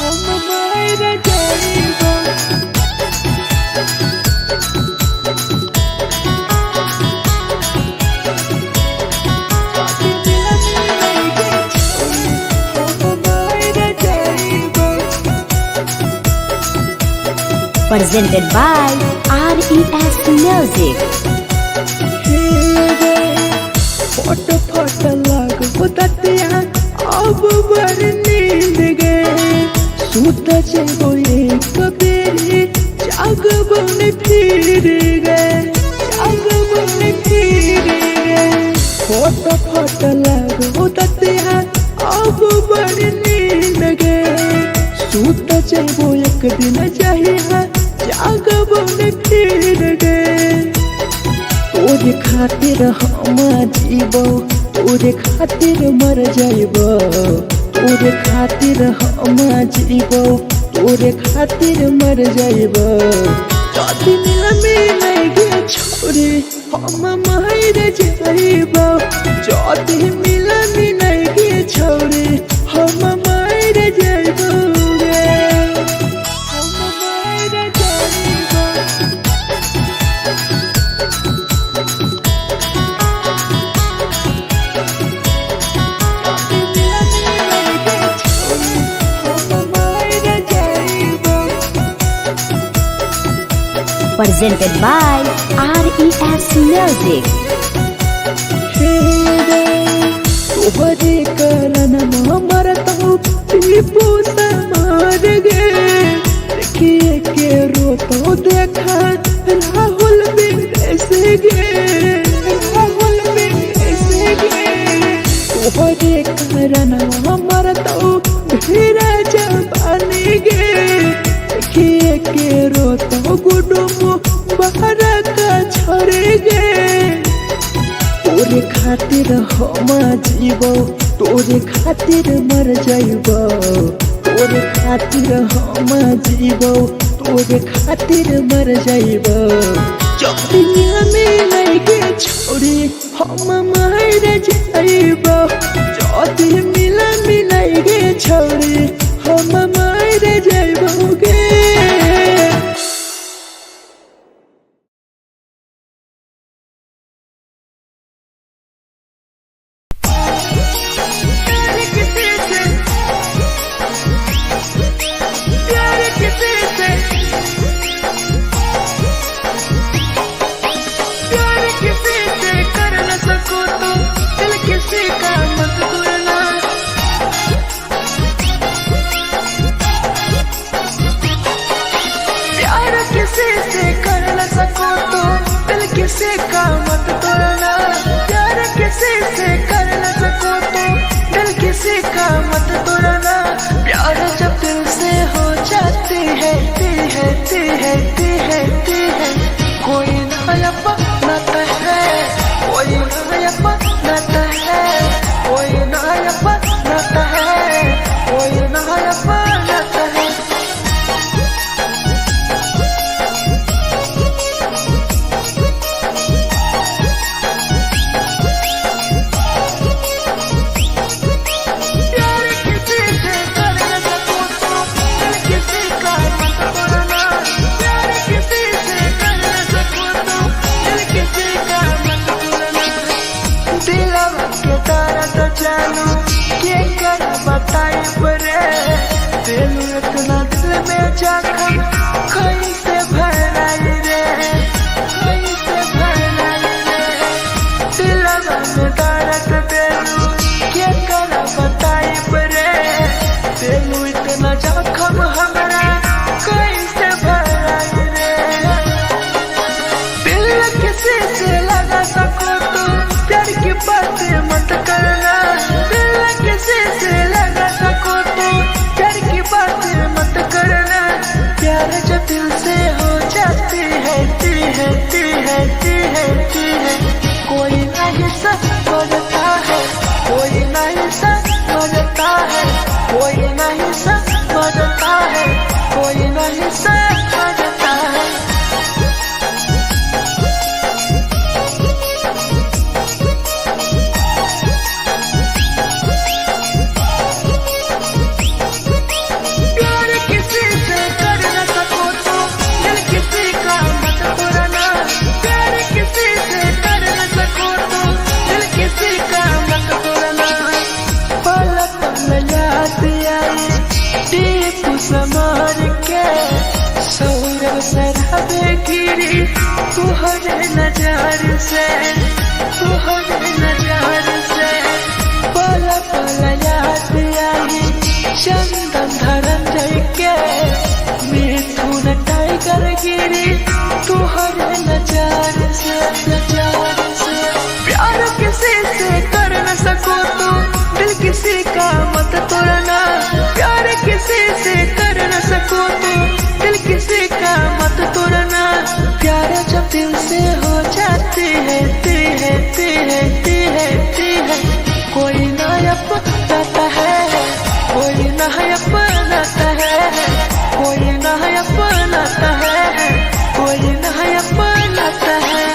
हम मार जाइबो। Presented by RES Music. फोट लागो ततिया अब बर नींद गए सूत जेबो एक बेरी जागबो ने फिर गए फोट लागो ततिया अब बर नींद गए सूत जेबो एक दिन चाहिए जागबो ने फिर गए तोरे खातिर हम जीवो तोरे खातिर मर जाइबो तोरे खातिर हम जीवो तोरे खातिर मर जाइबो जाति मिलाई के छोरी हम मार जाइबो जाति मिलाई के छोरी हम मार जाइबो हम मार जाइबो। Presented by RES Music. तोहरे करन मरता हूँ टीपू समार गे देखिए के रोतो देखा राहुल विदेश गे तोहरे करन मरता हूँ हीरा जवानी गे देखिए के रोतो गुडुमो बाहर का छोड़े गे तोरे खातिर हम जीवो तोरे खातिर मर जाइबो तोरे खातिर हम जीवो तोरे खातिर मर जाइबो जाति मिलाई के छोरी हम मार जाइबो जाति मिलाई के छोरी हम मार जाइबो गे। Get तोड़ना। प्यार किसी से कर न सको तो दिल किसी का मत तोड़ना। प्यार जब दिल से हो जाती है कोई नया बनाता है, कोई नया बनाता है, कोई नया बनाता है, कोई नया बनाता है। बताई परे दिल इतना दिल में जख्म कैसे भराई रे, कैसे भराई रे। दिलवा में दर्द दिलू के कर बताई परे दिल इतना जख्म हमरा कैसे भराई रे। दिल किसी से लगा सको तो प्यार की बातें मत करना। दिल किसी से लगा सको तो प्यार की बातें मत करना। प्यार जो दिल से हो जाती है कोई नहीं समझता है, कोई नहीं समझता है, कोई नहीं समझता है, कोई नहीं समझता है। समार के सौरव सरहबे गिरी तुहरे नजर से, तुहरे नजर से। पल पल याद आई चंदन धरंजय के मिथुन टाइगर गिरी तुहरे नजर से, नजर से। प्यार किसी से कर न सको तो दिल किसी का मत तोड़ना। प्यार किसी से कर न सको तो दिल किसी का मत तोड़ना। प्यार जब दिल से हो जाती है कोई नया बनाता है, कोई नया बनाता है, कोई नया बनाता है, कोई नया बनाता है।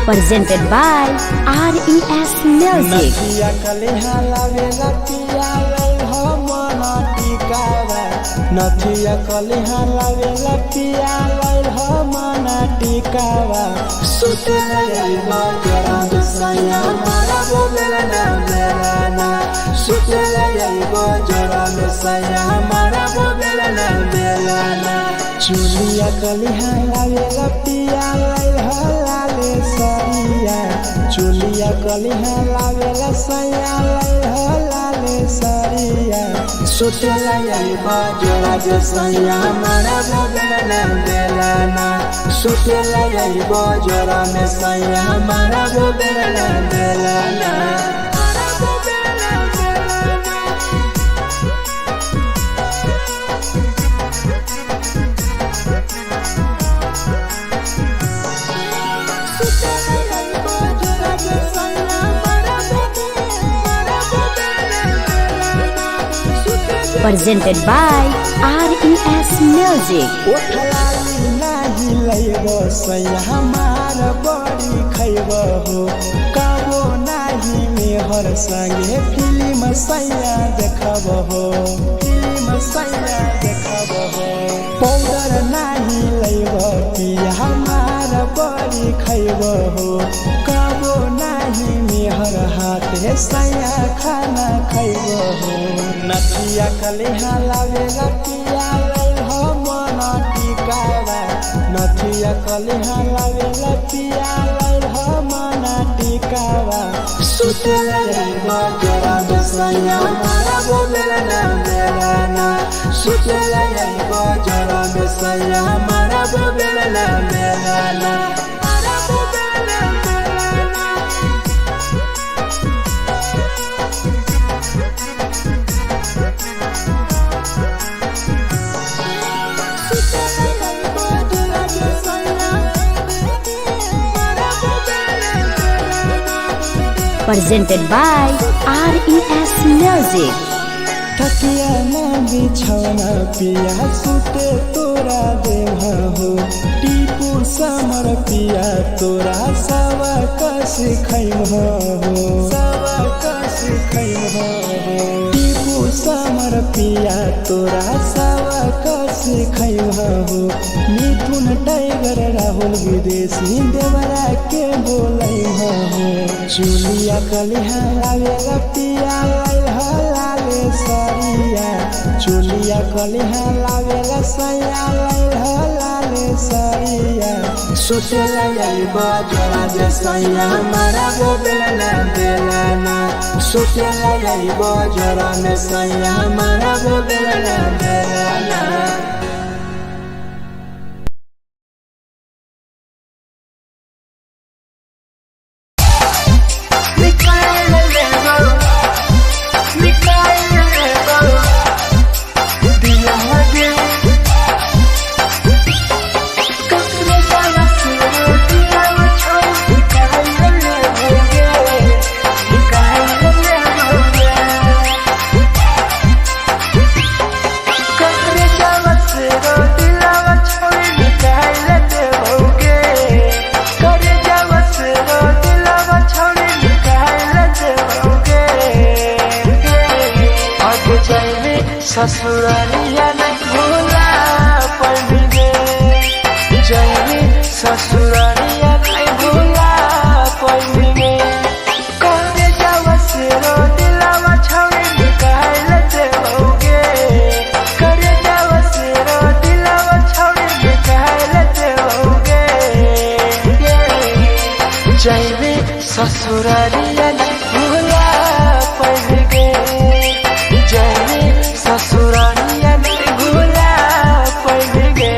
Presented by RES Music. नथिया कलिहा लावेला पिया लई हो मना टिकावा। नथिया कलिहा लावेला पिया लई हो मना टिकावा। सुतला यइबा जरा सया मारा बोलेला ना बेलाना। सुतला यइबा जरा सया मारा बोलेला ना बेलाना। चुलिया कलिहा लावेला पिया लई हो लाले सरिया। चुलिया कलिहा लावेला सया लई हो लाले सरिया। सुतला यइबा जरा सया मारा बोलेला ना बेलाना। सुतला यइबा जरा सया मारा बोलेला ना बेलाना। Presented by RES Music. ओठलाली नाही लइबो सैया हमार बड़ी खइबो हो। काबो नाही मेहर संगे फिल्म सैया देखबो हो, फिल्म सैया देखबो हो। पाउडर नाही लइबो पिया हमार बड़ी खइबो हो। काबो नाही मेहर हाथे में सैया खाना खैबो हो नथिया कलिहा लावेला पिया लैल हो मन टिकावा नथिया कलिहा लावेला पिया लैल हो मन टिकावा सुतेला जाइबो जरा में सैया मारा बोलेला मेलाना सुतेला जाइबो जरा में सैया मारा बोलेला Melana Presented by RES Music. थकिया ना बिछौना पिया सुते तोरा देहा हो टीपू समर पिया तोरा सवा कस खैम हो सवा कस खैम हो टीपू समर पिया तोरा सवा कस खैम हो मिथुन टाइगर राहुल विदेशी देवरा के बोलै हो चुलिया कलिहा लावेला पिया लाले सरिया चुलिया कलिहा लावेला सैया लाले सरिया सुतेला जाइबो जरा जे सैया मारा बोलेला बेलाना सुतेला जाइबो जरा में सैया मारा बोलेला बेलाना ससुरालिया नहीं भूला पड़ेंगे जैनी ससुरालिया नहीं भूला पड़ेंगे करे जावा से रो दिलावा छावे निकाल देओगे करे जावा से रो दिलावा छावे निकाल देओगे जैनी ससुरालिया नहीं भूला पड़ेंगे जैनी ससुरालिया नहीं भूला पड़ेंगे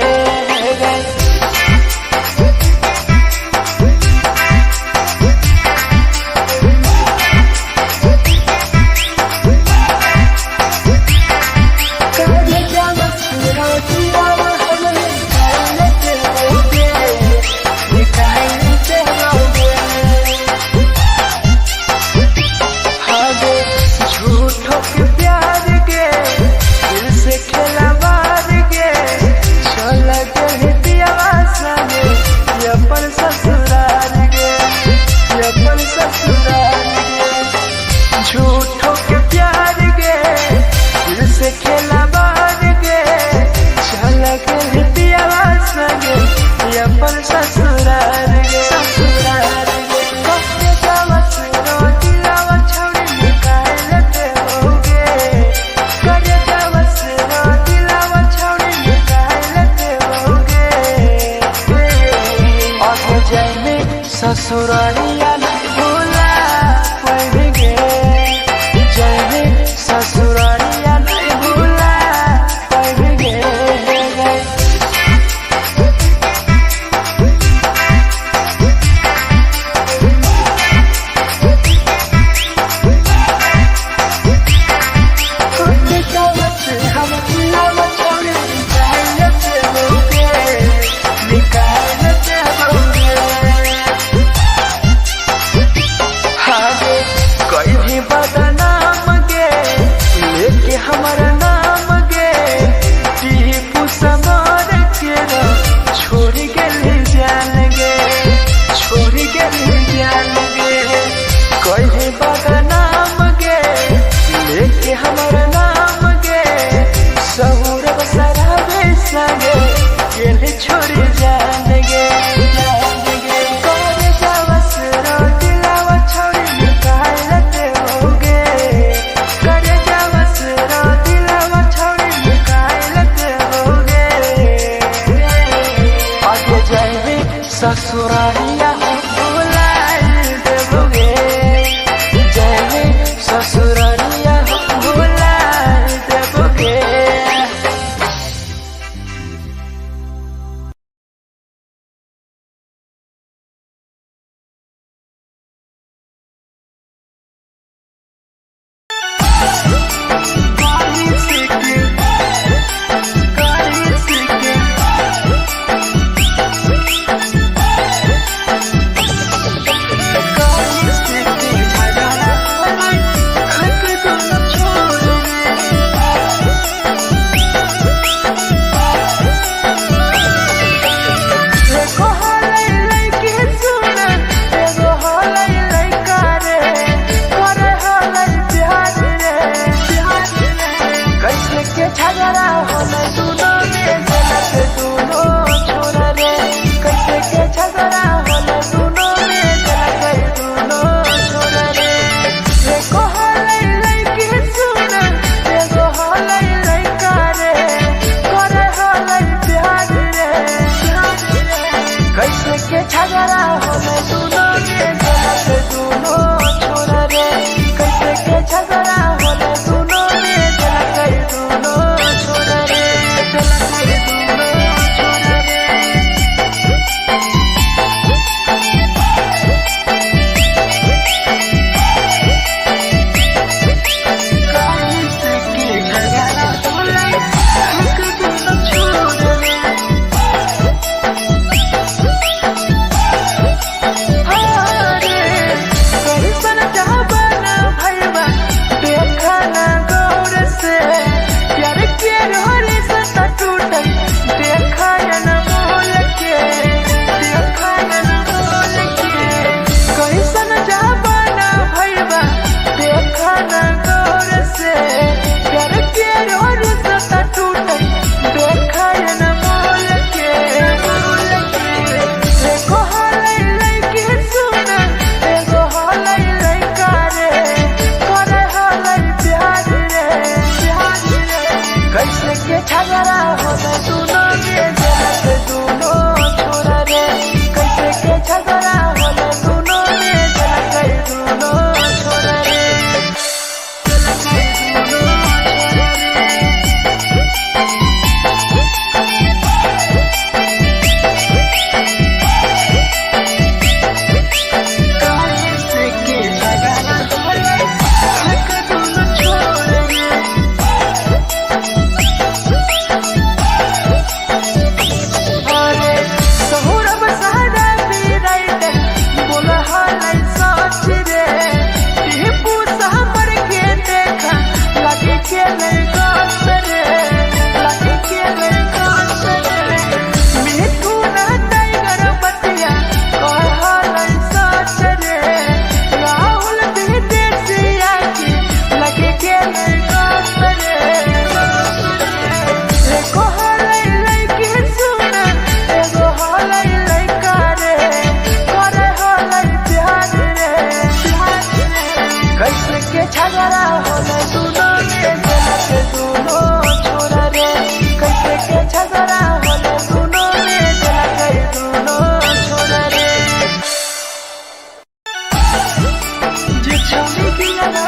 छौरी दिलवा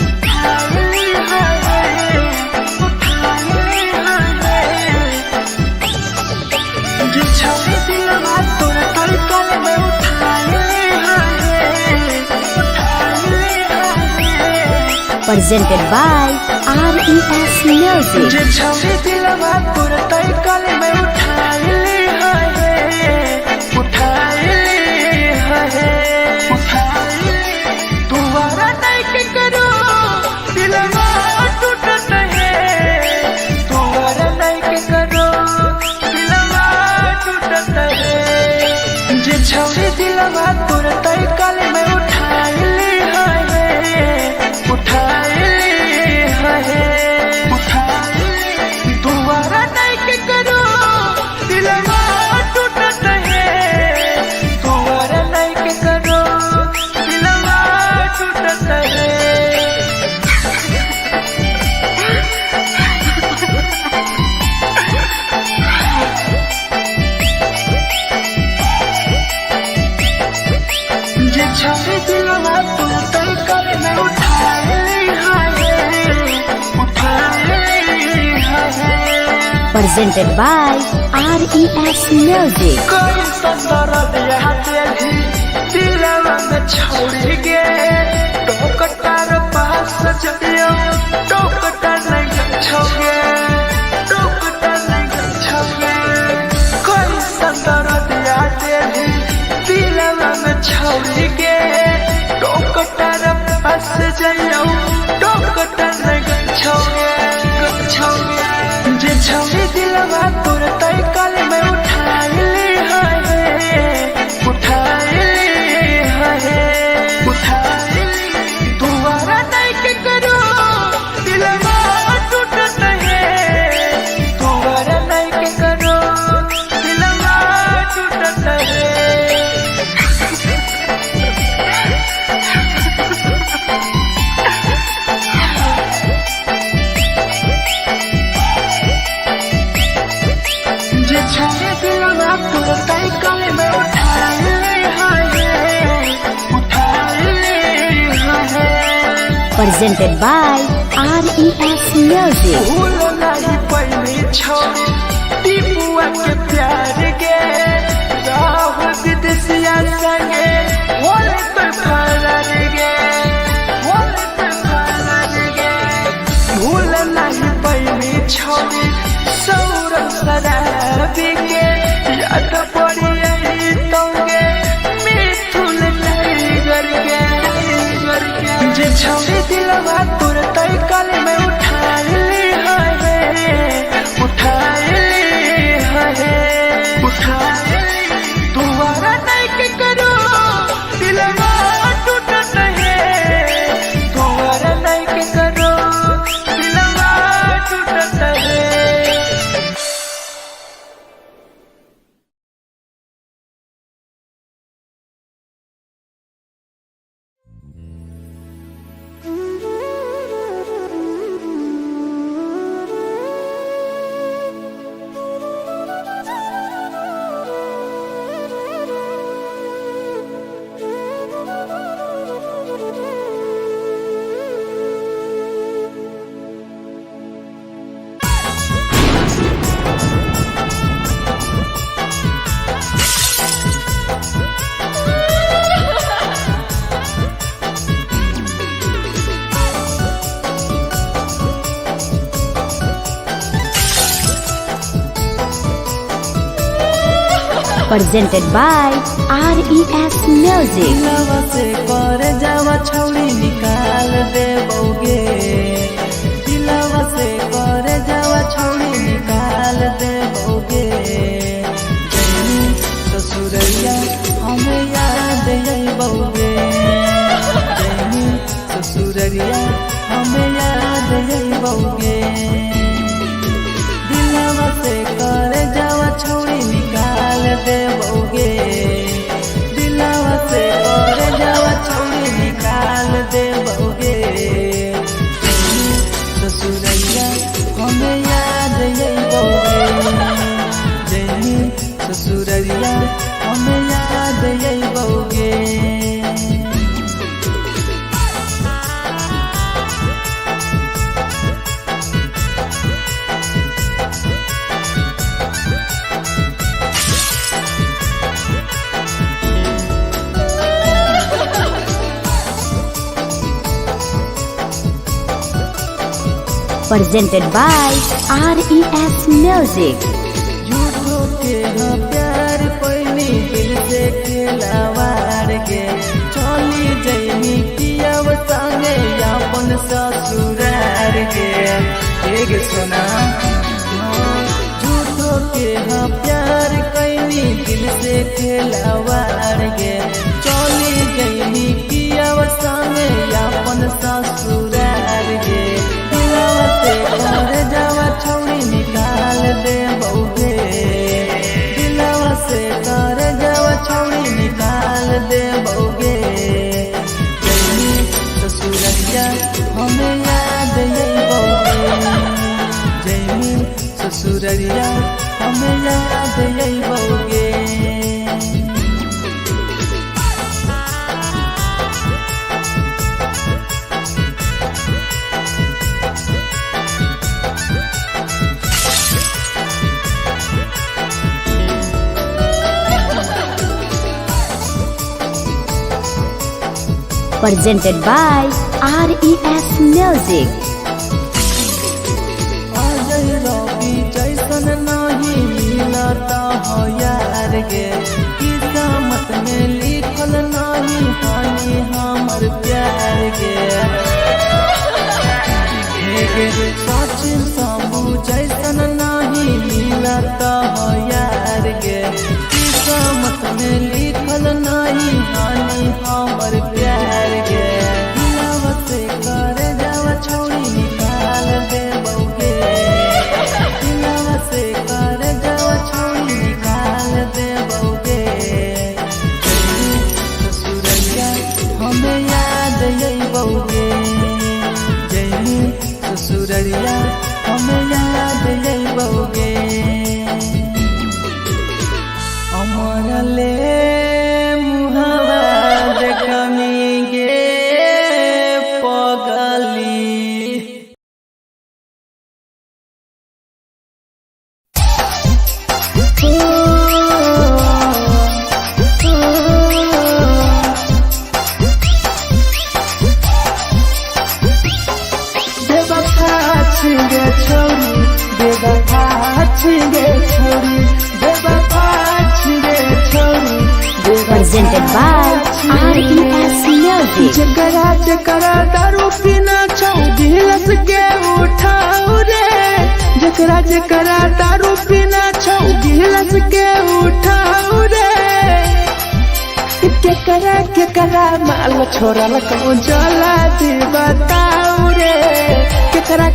उठाइली है उठाइली है जे छौरी दिलवा तोर तड़कल में उठाइली है उठाइली है presented by RES Music. जे छौरी दिलवा तोर तड़कल में उठाइली है उठाइली है तुम्हारा नहीं के करो दिलवा टूटत है तुम्हारा नहीं के करो दिलवा टूटत है जे छौरी दिलवा तोर तड़कल में उठाइली है उठाइली है तुम्हारा नहीं के करो दिलवा टूटत है तुम्हारा नहीं के करो दिलवा टूटत है जे छौरी दिलवा तोर तड़कल में उठाइली है उठाइली है Presented by RES Music. कोई संदर दिया तेरी दिलवा में छोड़ गे टोकटार पास सजदियो टोकटार नहीं छोगे टोकटार नहीं छोगे कोई संदर दिया तेरी दिलवा में छोड़ गे टोकटार पास सजदियो टोकटार नहीं छोगे छोगे जे छौरी दिलवा तोर तड़कल में उठाइली है उठाइली है उठाइली तुम्हारा नहीं के करो दिलवा टूटत है तुम्हारा नहीं के करो दिलवा टूटत है जे छौरी दिलवा तोर तड़कल में उठाइली है उठाइली है Presented by RES Music. भूल नहीं पहली छोरी टीपुआ के प्यार गे राहुल विदेशिया संगे होले तो फरार गे होले तो फरार गे भूल नहीं पहली छोरी सौरभ शराबी के याद पड़ी यही तोगे मिथुन टाइगर के जे छौरी दिलवा तोर तड़कल में उठाइली है उठाइली है उठाइली तुम्हारा नहीं के करो दिलवा टूटत है तुम्हारा नहीं के करो दिलवा टूटत है Presented by RES Music. दिलवा से कर जावा छौरी निकाल देबोगे दिलवा से कर जावा छौरी निकाल देबोगे जैनी ससुरैया हमें याद अइबोगे जैनी ससुरैया हमें याद अइबोगे दिलवा से कर जावा छौरी निकाल देबोगे दिलवा से कर जावा छौरी निकाल देबोगे ससुरैया हमें याद अइबोगे जैनी ससुरैया हमें याद अइबोगे presented by RES Music. झूठो के हाँ प्यार पैनी दिल से खिलावार के चली जैनी किया संगे अपन ससुरार के एक सुना झूठो के हाँ प्यार कैनी दिल से खिलावार के चली जैनी किया संगे अपन ससुरार के दिलवा से घर जावा छौड़ी निकाल दे बउगे दिलवा से घर जावा छौड़ी निकाल दे बउगे जैनी ससुरैया हमें याद आई बउगे जैनी ससुरैया हमें याद आई बउगे Presented by RES Music. Ajay रवि जैसन नहीं मिलता हो यार गे किस्मत में लिखल नहीं हानि हमर प्यार गे सचिन शंभू जैसन नहीं मिलता हो यार गे किस्मत में लिखल नहीं हानि हमर प्यार गे दिलवा से कर जावा छौड़ी निकाल दे बउगे दिलवा से कर जावा छौड़ी निकाल दे बउगे ससुरैया हमें याद आई बउगे जैनी ससुरैया हमें याद आई बउगे अमर ले मुहावा देखनी गे पगली बेवफा छिगे छोरी बेवफा छिगे छोरी बेवफा छिगे छोरी Presented by RES Music. जकरा जकरा दारू पीना छौ गिलास के उठाओ रे जकरा जकरा दारू पीना छौ गिलास के उठाओ रे केकरा माल छोड़ल कहूँ जला दी बताओ रे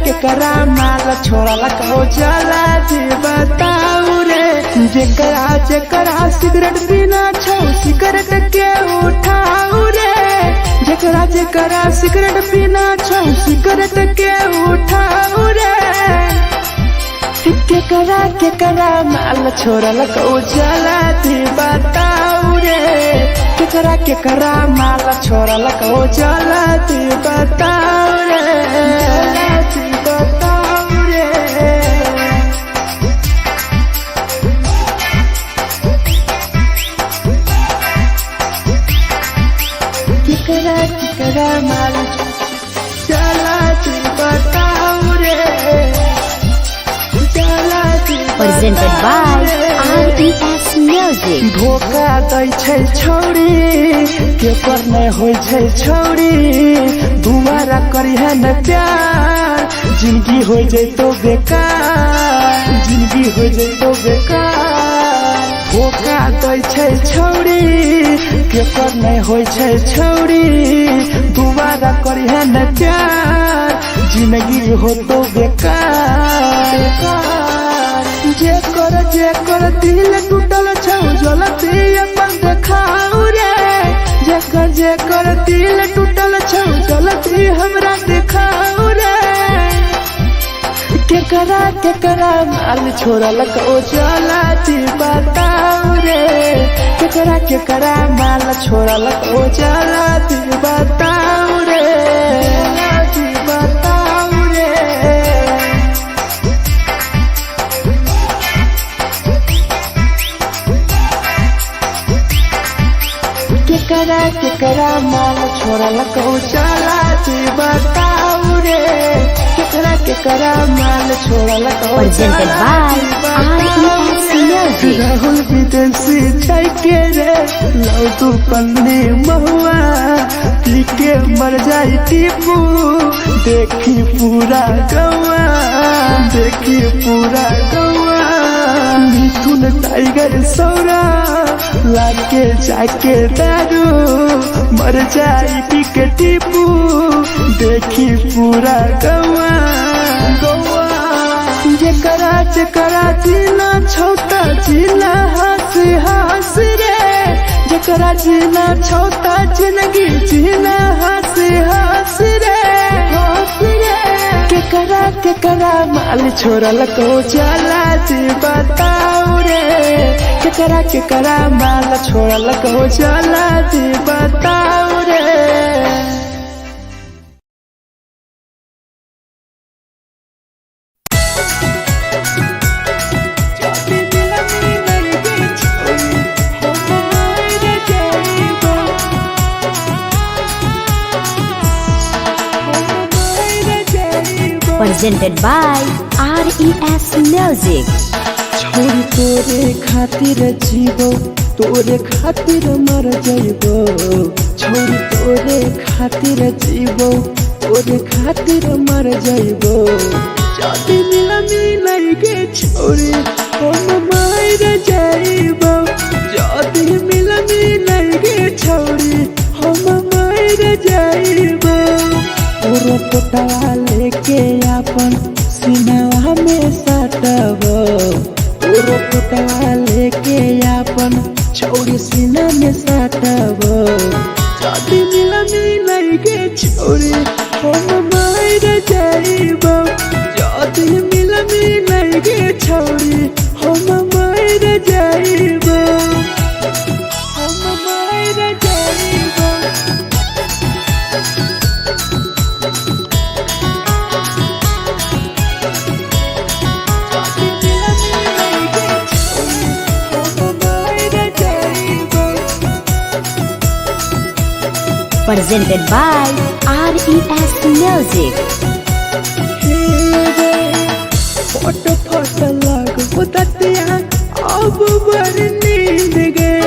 केकरा माल छोड़ल कहूँ जला दी बताओ रे जकरा सिगरेट पीना छौ सिगरेट के उठाओ रे जकरा सिगरेट पीना छौ सिगरेट के उठाओ रे केकरा माल छोड़ल कहूँ जला दी बताओ रे केकरा माल छोड़ल कहूँ जला दी बताओ रे जला दी बताओ रे केकरा माल जला दी बताओ रे जला दी Presented by RES Music. धोखा दै छै छौड़ी केकर नहीं होइ छै छौड़ी दुबारा करिहे न प्यार जिंदगी हो जैतो बेकार जिंदगी हो जैतो बेकार धोखा दै छै छौड़ी केकर नहीं होइ छै छौड़ी दुबारा करिहे न प्यार जिंदगी हो तो बेकार जेकर दिल टूटल छौ जलती अपन देखाओ रे जेकर दिल टूटल छौ जलती हमरा देखाओ रे केकरा माल छोड़ल ओ जलती बताओ रे केकरा माल छोड़ल ओ जलती बताओ रे जलती बताओ रे केकरा माल छोड़ल कहूँ चला बताऊ रे केकरा केकरा माल छोड़ल को Presented by RES Music. Rahul विदेशी के रे लौ तू पन्नी महुआ पी के मर जाई टीपू देखी पूरा गौआ देखी पूरा गौआ मिथुन टाइगर सौरा लाके जाके दारू मर जाई पी के टीपू देखी पूरा गौआ गौआ जकरा जकरा जीना छोटा जीना हंसी हंसी रे जकरा जीना छोटा जिंदगी जीना हंसी हंसी रे हंसी रे केकरा केकरा माल छोड़ल को चला जी बताओ रे केकरा केकरा माल छोड़ल को चला जी बताओ रे। Presented by RES Music. छोरी तोरे खातिर जीवो तोरे खातिर मर जाइबो छोरी तोरे खातिर जीवो तोरे खातिर मर जाइबो जाति मिलाई के छोरी हम मर जाइबो जाति मिलाई के छोरी हम मर जाइबो तोरो पोटवा लेके अपन सीनावा में सटबो तोरो पोटवा लेके अपन छोरी सीना में सटबो जाति मिलाई के छोरी हम मर जाइबो जाति मिलाई के छोरी हम मर जाइबो हम मर जाइबो। Presented by RES Music. Photo photo लगो ततिया अब बड़ नींद गए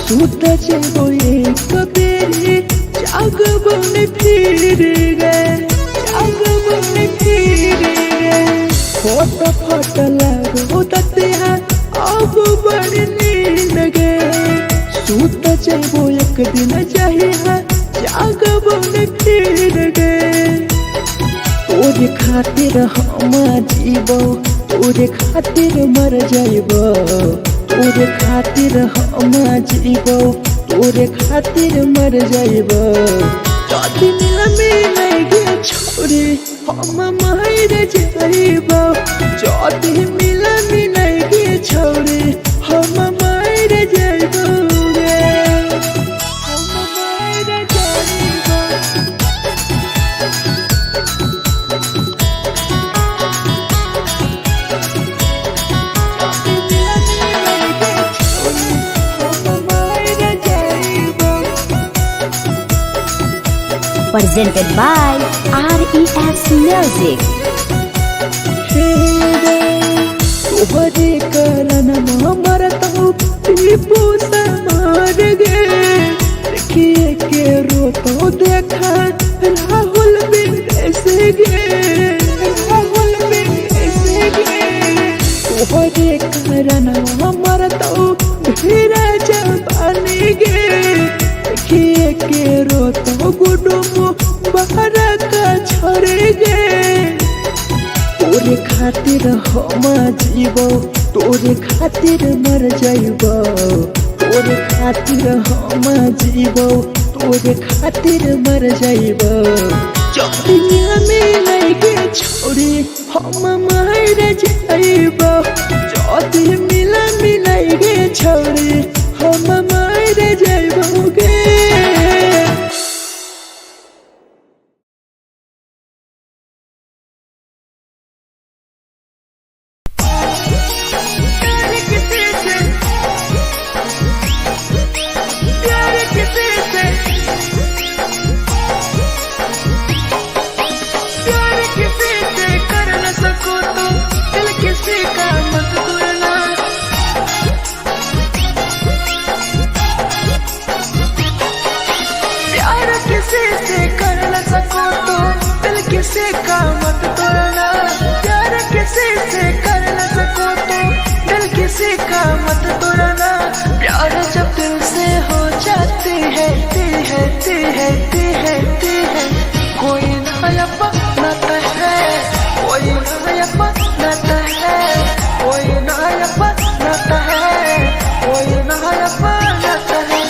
सूत जेबो एक बेरी जागबो ने फिर गए जागबो ने फिर गए फोटो फोटो लगो ततिया अब बड़ नींद गए सूत जेबो एक दिन चाहिए जागबो ने फिर गए तोरे खातिर हम जीवो तोरे खातिर मर जाइबो तोरे खातिर हम जीवो तोरे खातिर मर जाइबो जाति मिलाई के छोरी हम मर जाइबो जाति मिलाई के छोरी हम मर जाइबो रे हम मर जाइबो। Presented by RES Music. तोहरे करन मरत हो टीपू समार गे देखिए के रोतो देखा राहुल विदेश गे राहुल विदेश गे तोहरे करन मरत हो धीरे जवानी गे देखिए के रोतो गुडुमो बाहर का छोड़ गे तोरे खातिर हम जीवो तोरे खातिर मर जाइबो तोरे खातिर हम जीवो तोरे खातिर मर जाइबो जाति मिलाई के छोरी हम मर जाइबो जाति मिलाई के छोरी हम मर जाइबो गे। से कर न सको तो दिल किसी का मत तोड़ना। प्यार किसी से कर न सको तो दिल किसी का मत तोड़ना। प्यार जब दिल से हो जाती है कोई नया बनाता है, कोई नया बनाता है, कोई नया बनाता है, कोई नया बनाता है।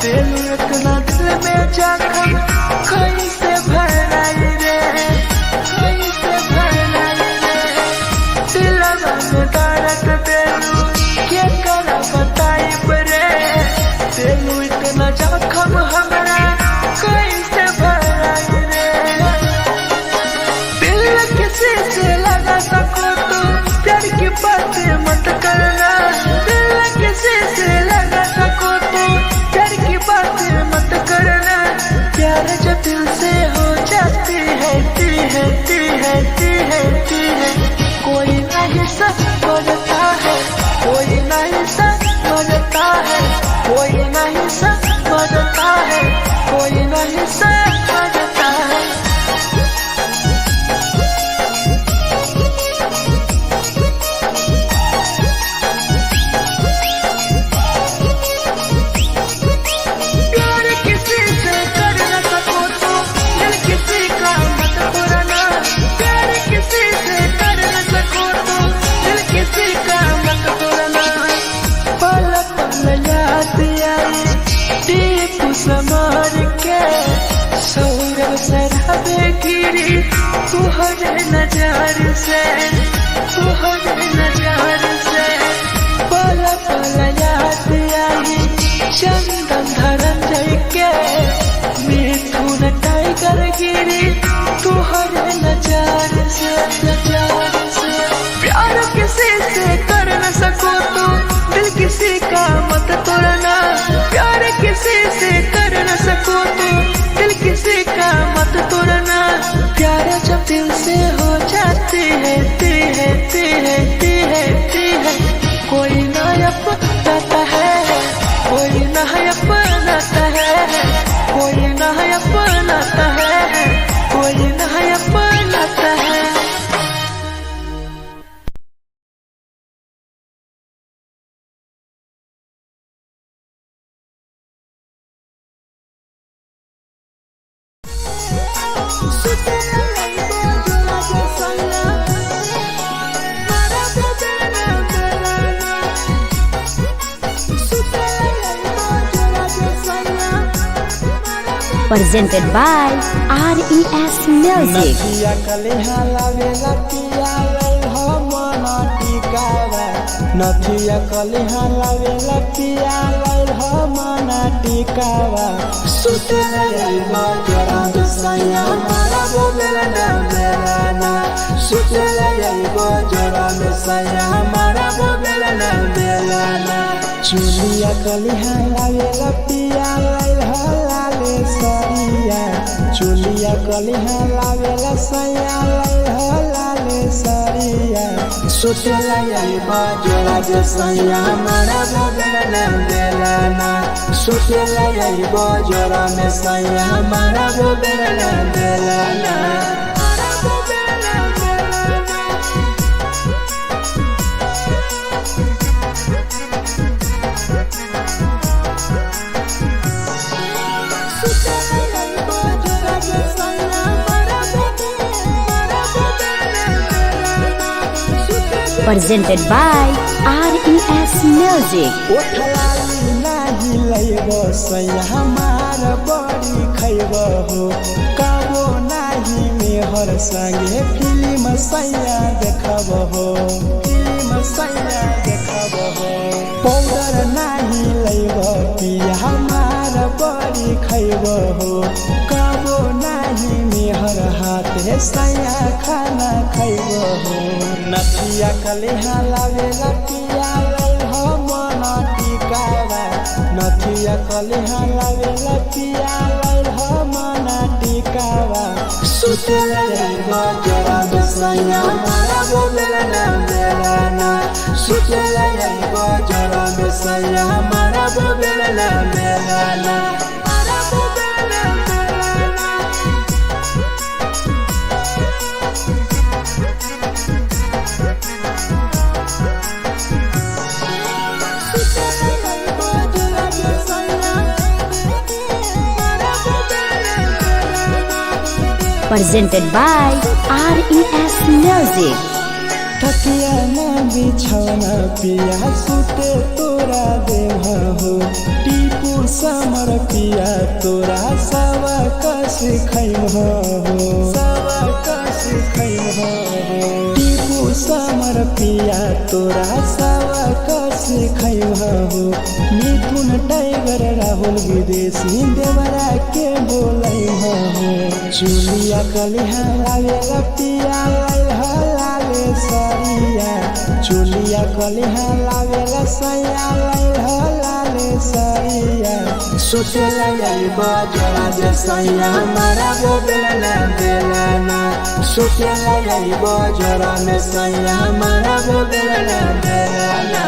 तेलू इतना दिल में जखम कैसे भराई रे, कैसे भराई रे। दिलवा में दर्द तेलू के कर बताई रे। तेलू इतना जखम हमरा कैसे भराई रे। दिल किसी से लगा सको तो प्यार की बातें मत करना। दिल किसी से लगा सको तो प्यार की बातें मत करना। प्यार जब दिल से हो जाती है कोई नहीं समझता है, कोई नहीं समझता है, कोई नहीं समझता है, कोई नहीं समझता है। समार के सौरव सरहबे गिरी तुहरे नजार से, तुहरे नजार से। पल पल याद आई चंदन धरंजय के मिथुन टाइगर गिरी तुहरे नजार से, नजार से। प्यार किसी से कर न सको तो दिल किसी का मत तोड़ना। प्यार किसी से कर न सको तो दिल किसी का मत तोड़ना। प्यार जब दिल से हो जाती है कोई नया बनाता है, कोई नया बनाता है, कोई नया बनाता है, कोई नया बनाता है। Presented by RES Music. नचिया कलिहा लावेला पिया लई हो मना टिकावा। नचिया कलिहा लावेला पिया लई हो मना टिकावा। सुते लई बजरा सैया मारा बोलेला ना बेलाना। सुते लई बजरा सैया मारा बोलेला ना बेलाना। चुलिया कलिहा लावेला पिया लई हो लाले सरिया। चुलिया कलिहा लावेला सैया लई हो लाले सरिया। सुतेला यही बजरा सैया मारा बोलेला ना बेलाना। सुतेला यही बजरा में सैया मारा बोलेला ना बेलाना। Presented by RES Music. ओठलाली नाही लइबो सैया हमार बड़ी खइबो हो। काबो नाही मेहर संगे फिल्म सैया देखबो हो, फिल्म सैया देखबो हो। पाउडर नाही लइबो पिया हमार बड़ी खइबो हो। काबो नाही मेहर संगे सैया खाना खैबो हो नथिया कलिहा लावेला पिया हो मन टिकावा नथिया कलिहा लावेला पिया हो मन टिकावा सुतेला जाइबो जोरा में सैया मारबो बेलना बेलना सुतेला जाइबो जोरा में सैया मारबो बेलना बेलना Presented by RES Music. तकिया ना बिछौना पिया सुते तोरा देह हो टीपू समर पिया तोरा सवा कस खैम हो सवा कस खैम हो टीपू समर पिया तोरा सवा कस खैम हो मिथुन टाइगर राहुल विदेशी देवरा के बोलै हो चुलिया कलिहा लावेला पिया लाले सरिया चुलिया कलिहा लावेला सैया लाले सरिया सुतेला जाइबो जोरा जे सैया मारबो बेलना बेलना सुतेला जाइबो जोरा में सैया मारबो बेलना बेलना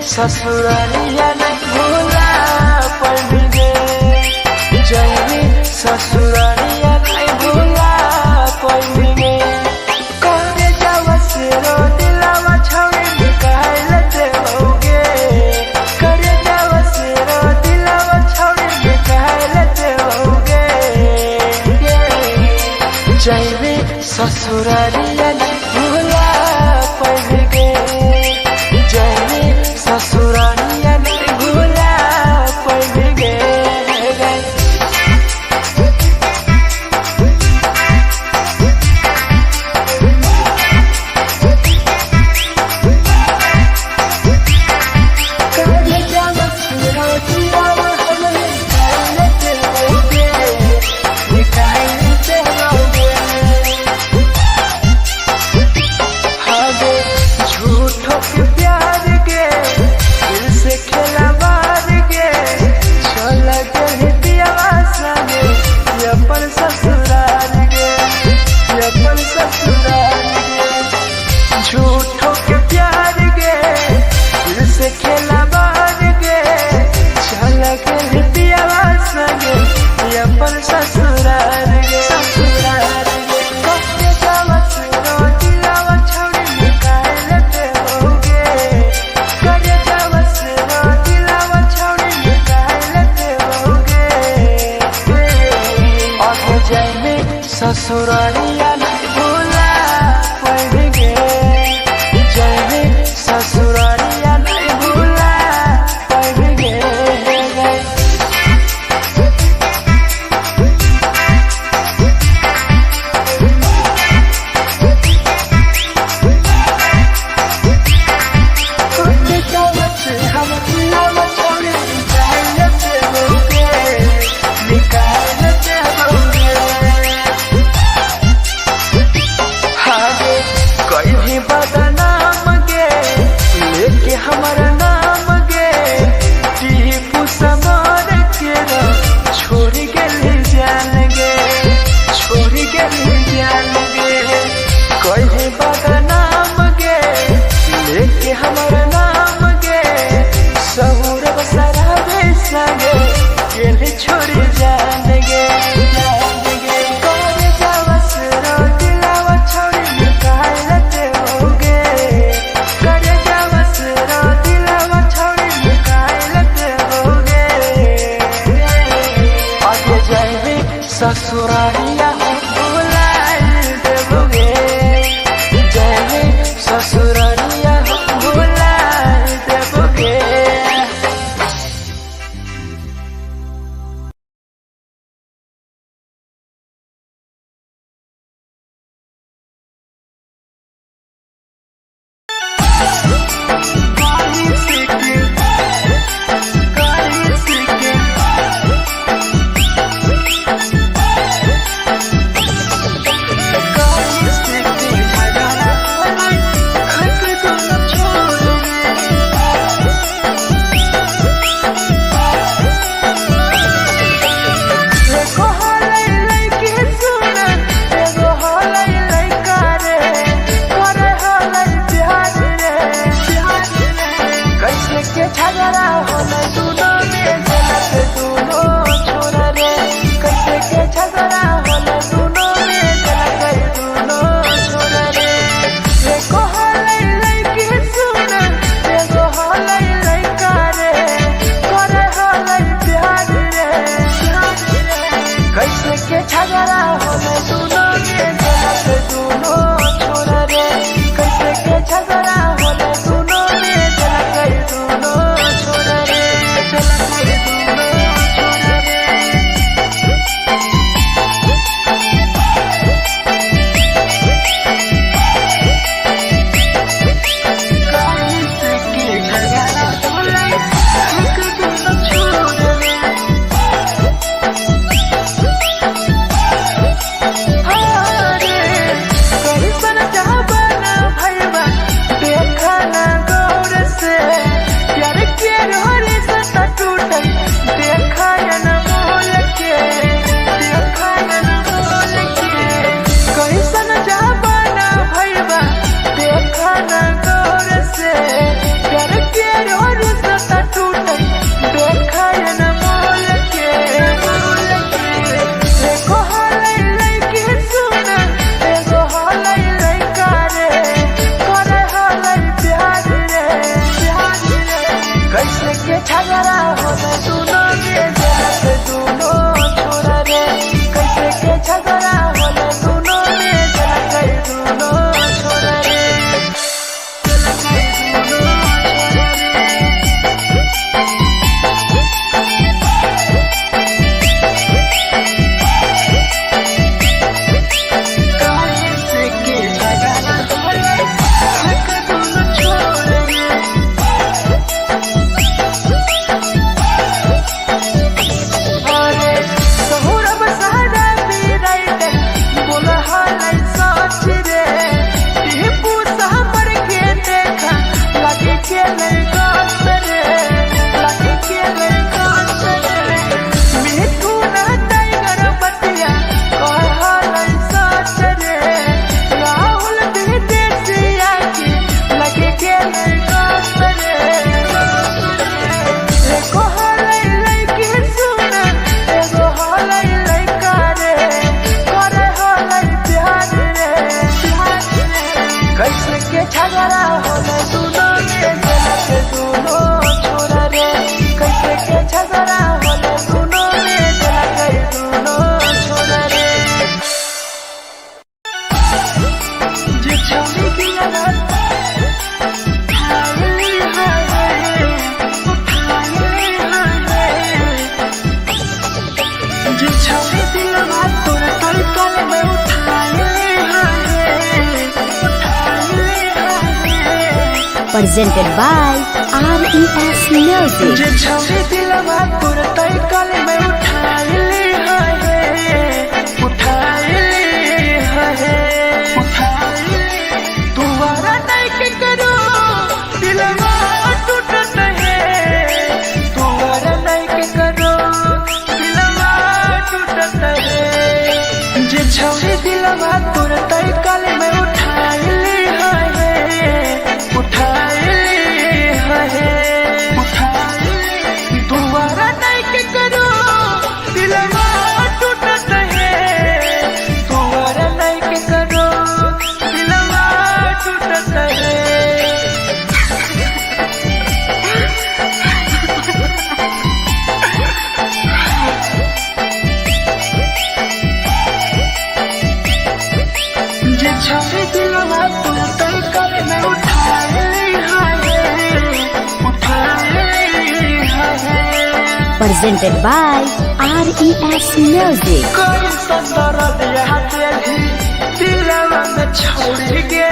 ससुरालिया नहीं भूला पड़ेंगे जैनी ससुरालिया नहीं भूला पड़ेंगे करे जावा से रो दिलावा छौड़ी निकाल देओगे करे जावा से रो दिलावा छौड़ी निकाल देओगे जैनी ससुरालिया नहीं भूला पड़ेंगे जैनी ससुरालिया नहीं भूला पड़ेंगे छौरी दिलवा उठाइली है उठाइली है जे छौरी दिलवा तोर तलकल में उठाइली है उठाइली है presented by RES Music. जे छौरी दिलवा तोर तलकल में उठाइली है उठाइली है तुम्हारा नहीं के करो दिलवा टूटत है तुम्हारा नहीं के करो दिलवा टूटत है जे छौरी दिलवा तोर तलकल में उठाइली है उठाइली है तुम्हारा नहीं के करो दिलवा टूटत है तुम्हारा नहीं के करो दिलवा टूटत है जे छौरी दिलवा तोर तलकल में उठाइली है उठाइली है Presented by RES Music. कोई संदर दिया तेरी दिलवा में छोड़ के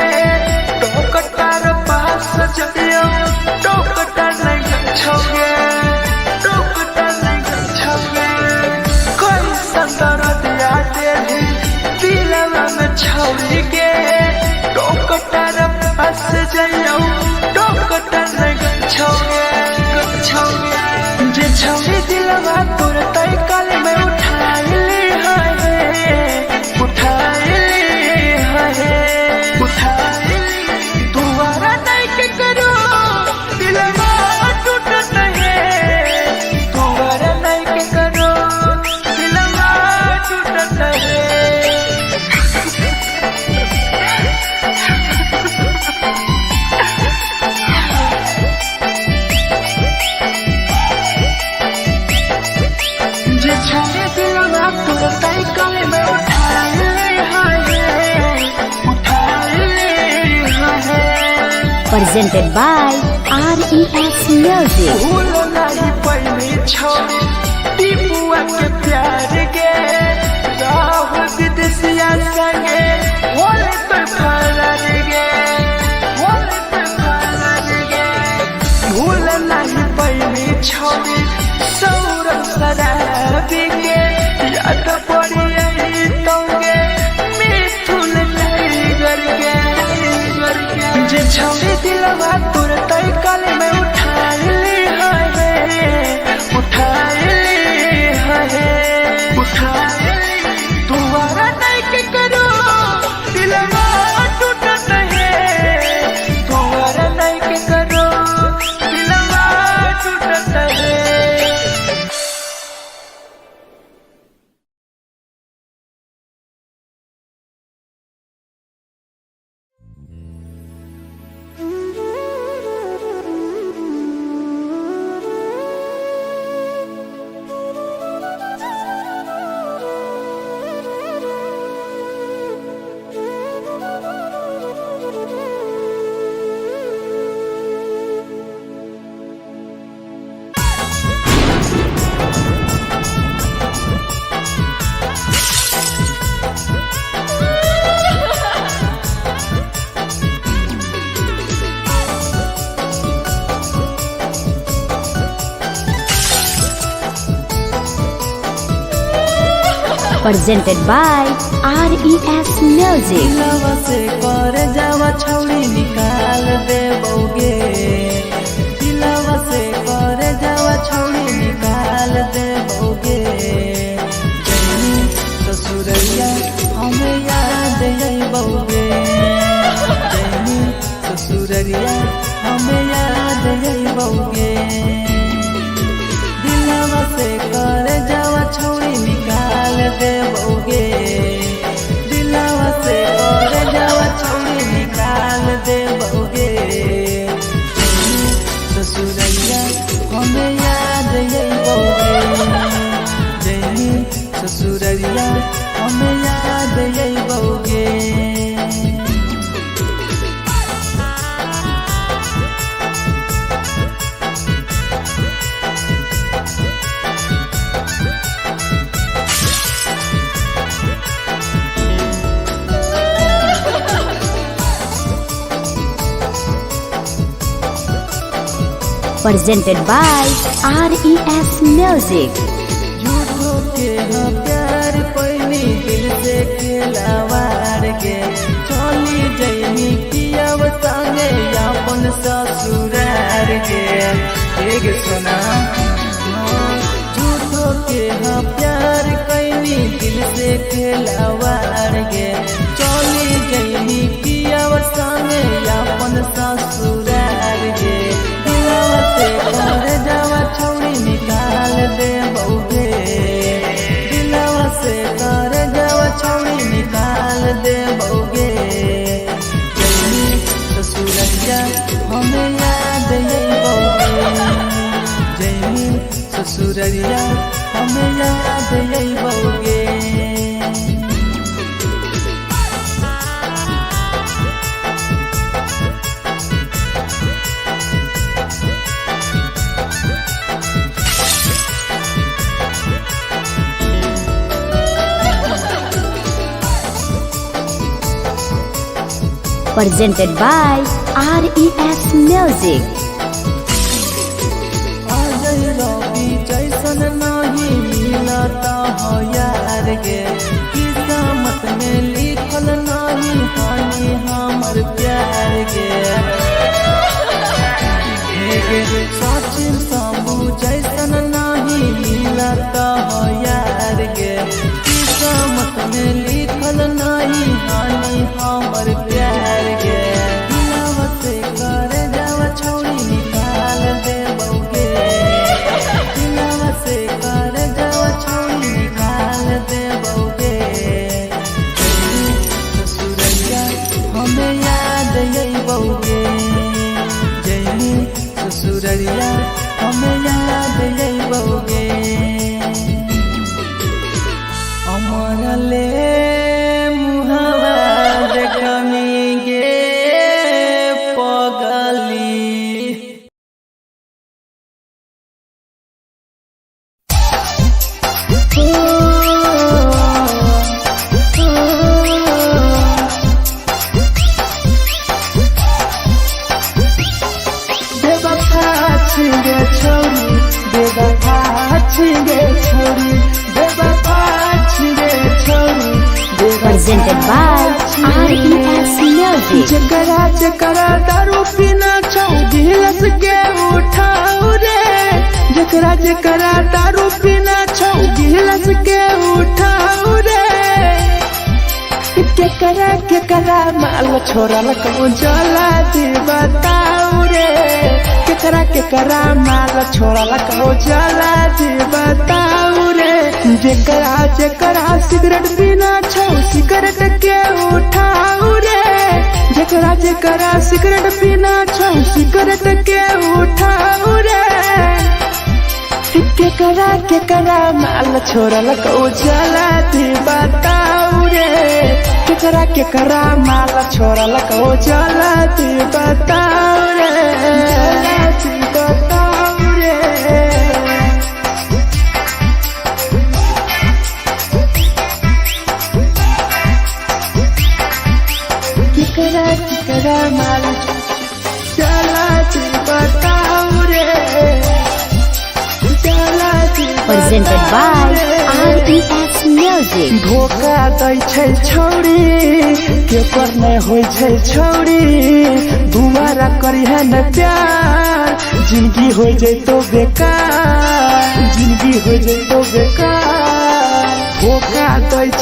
टोकटार पास जइयो टोकटार नहीं छोगे टोकटार नहीं छोगे कोई संदर दिया तेरी दिलवा में छोड़ के टोकटार पास जइयो टोकटार नहीं छोगे छोगे जे छौरी दिलवा तोर तलकल में उठाइली है उठाइली है उठाइली तुम्हारा नहीं के करो दिलवा टूटत है तुम्हारा नहीं के करो दिलवा टूटत है जे छौरी दिलवा तोर तलकल में उठाइली है उठाइली है Presented by RES Music. भूल नहीं पैनी छौरी टीपुआ के प्यार के राहुल विदेशिया संगे होले तो फरार गे होले तो फरार गे भूल नहीं पैनी छौरी सौरभ शराबी के याद पड़ी यही तोगे मिथुन टाइगर के जे छौरी दिलवा तोर तलकल में उठाइली है उठाइली है उठाइली तुम्हारा नहीं के करो दिलवा टूटत है तुम्हारा नहीं के करो दिलवा टूटत है Presented by RES Music. दिलवा से कर जावा छौरी निकाल देबोगे दिलवा से कर जावा छौरी निकाल देबोगे जैनी ससुरैया हमें याद अइबोगे जैनी ससुरैया हमें याद अइबोगे दिलवा से कर जावा छौरी निकाल देबोगे दिलवा से कर जावा छौरी निकाल देबोगे ससुरैया हमें याद अइबोगे जैनी ससुरैया हमें याद अइबोगे presented by RES Music. झूठो के हाँ प्यार पैनी दिल से खिलावार के चली जैनी किया संगे अपन ससुरार के एक सुना झूठो के हाँ प्यार कैनी दिल से खिलावार के चली जैनी किया संगे अपन ससुरार के दिलवा से कर जावा छौड़ी निकाल दे बउगे दिलवा से कर जावा छौड़ी निकाल दे बउगे जैनी ससुरैया हमें याद यही बउगे जैनी ससुरैया हमें याद यही बउगे Presented by RES Music. Ajay रवि जैसन नहीं मिलता हो यार गे किस्मत में लिखल नहीं हानि हमर प्यार गे सचिन शंभू जैसन नहीं मिलता हो यार गे किस्मत में लिखल नहीं हानि हमर प्यार गे दिलवा से कर जावा छौड़ी निकाल दे बउगे दिलवा से कर जावा छौड़ी निकाल दे बउगे ससुरैया हमें याद यही बउगे जैनी ससुरैया हमें याद यही बउगे अमर ले मुहावा देखनी गे पगली बेवफा छिगे छोरी बेवफा छिगे छोरी बेवफा छिगे छोरी Presented by RES Music. जकरा जकरा दारू पीना छौ गिलास के उठाऊ रे जकरा जकरा दारू पीना छौ गिलास के उठाऊ रे केकरा माल छोड़ल कहूँ जला दी बताऊ रे केकरा माल छोड़ल कहूँ जला दी बताऊ रे जकरा जकरा सिगरेट पीना छौ सिगरेट के उठाऊ रे जकरा जकरा सिगरेट पीना छौ सिगरेट के उठाऊ रे केकरा माल छोड़ल कहूँ जला दी बताऊ रे केकरा माल छोड़ल कहूँ जला दी बताऊ रे जला दी बताऊ रे केकरा माल जला दी बताऊ रे जला दी Presented by RES Music. धोखा दै छै छौड़ी केकर नहीं होइ छै छौड़ी दुबारा करिहे न प्यार जिंदगी हो जैतो बेकार जिंदगी हो जैतो बेकार धोखा दै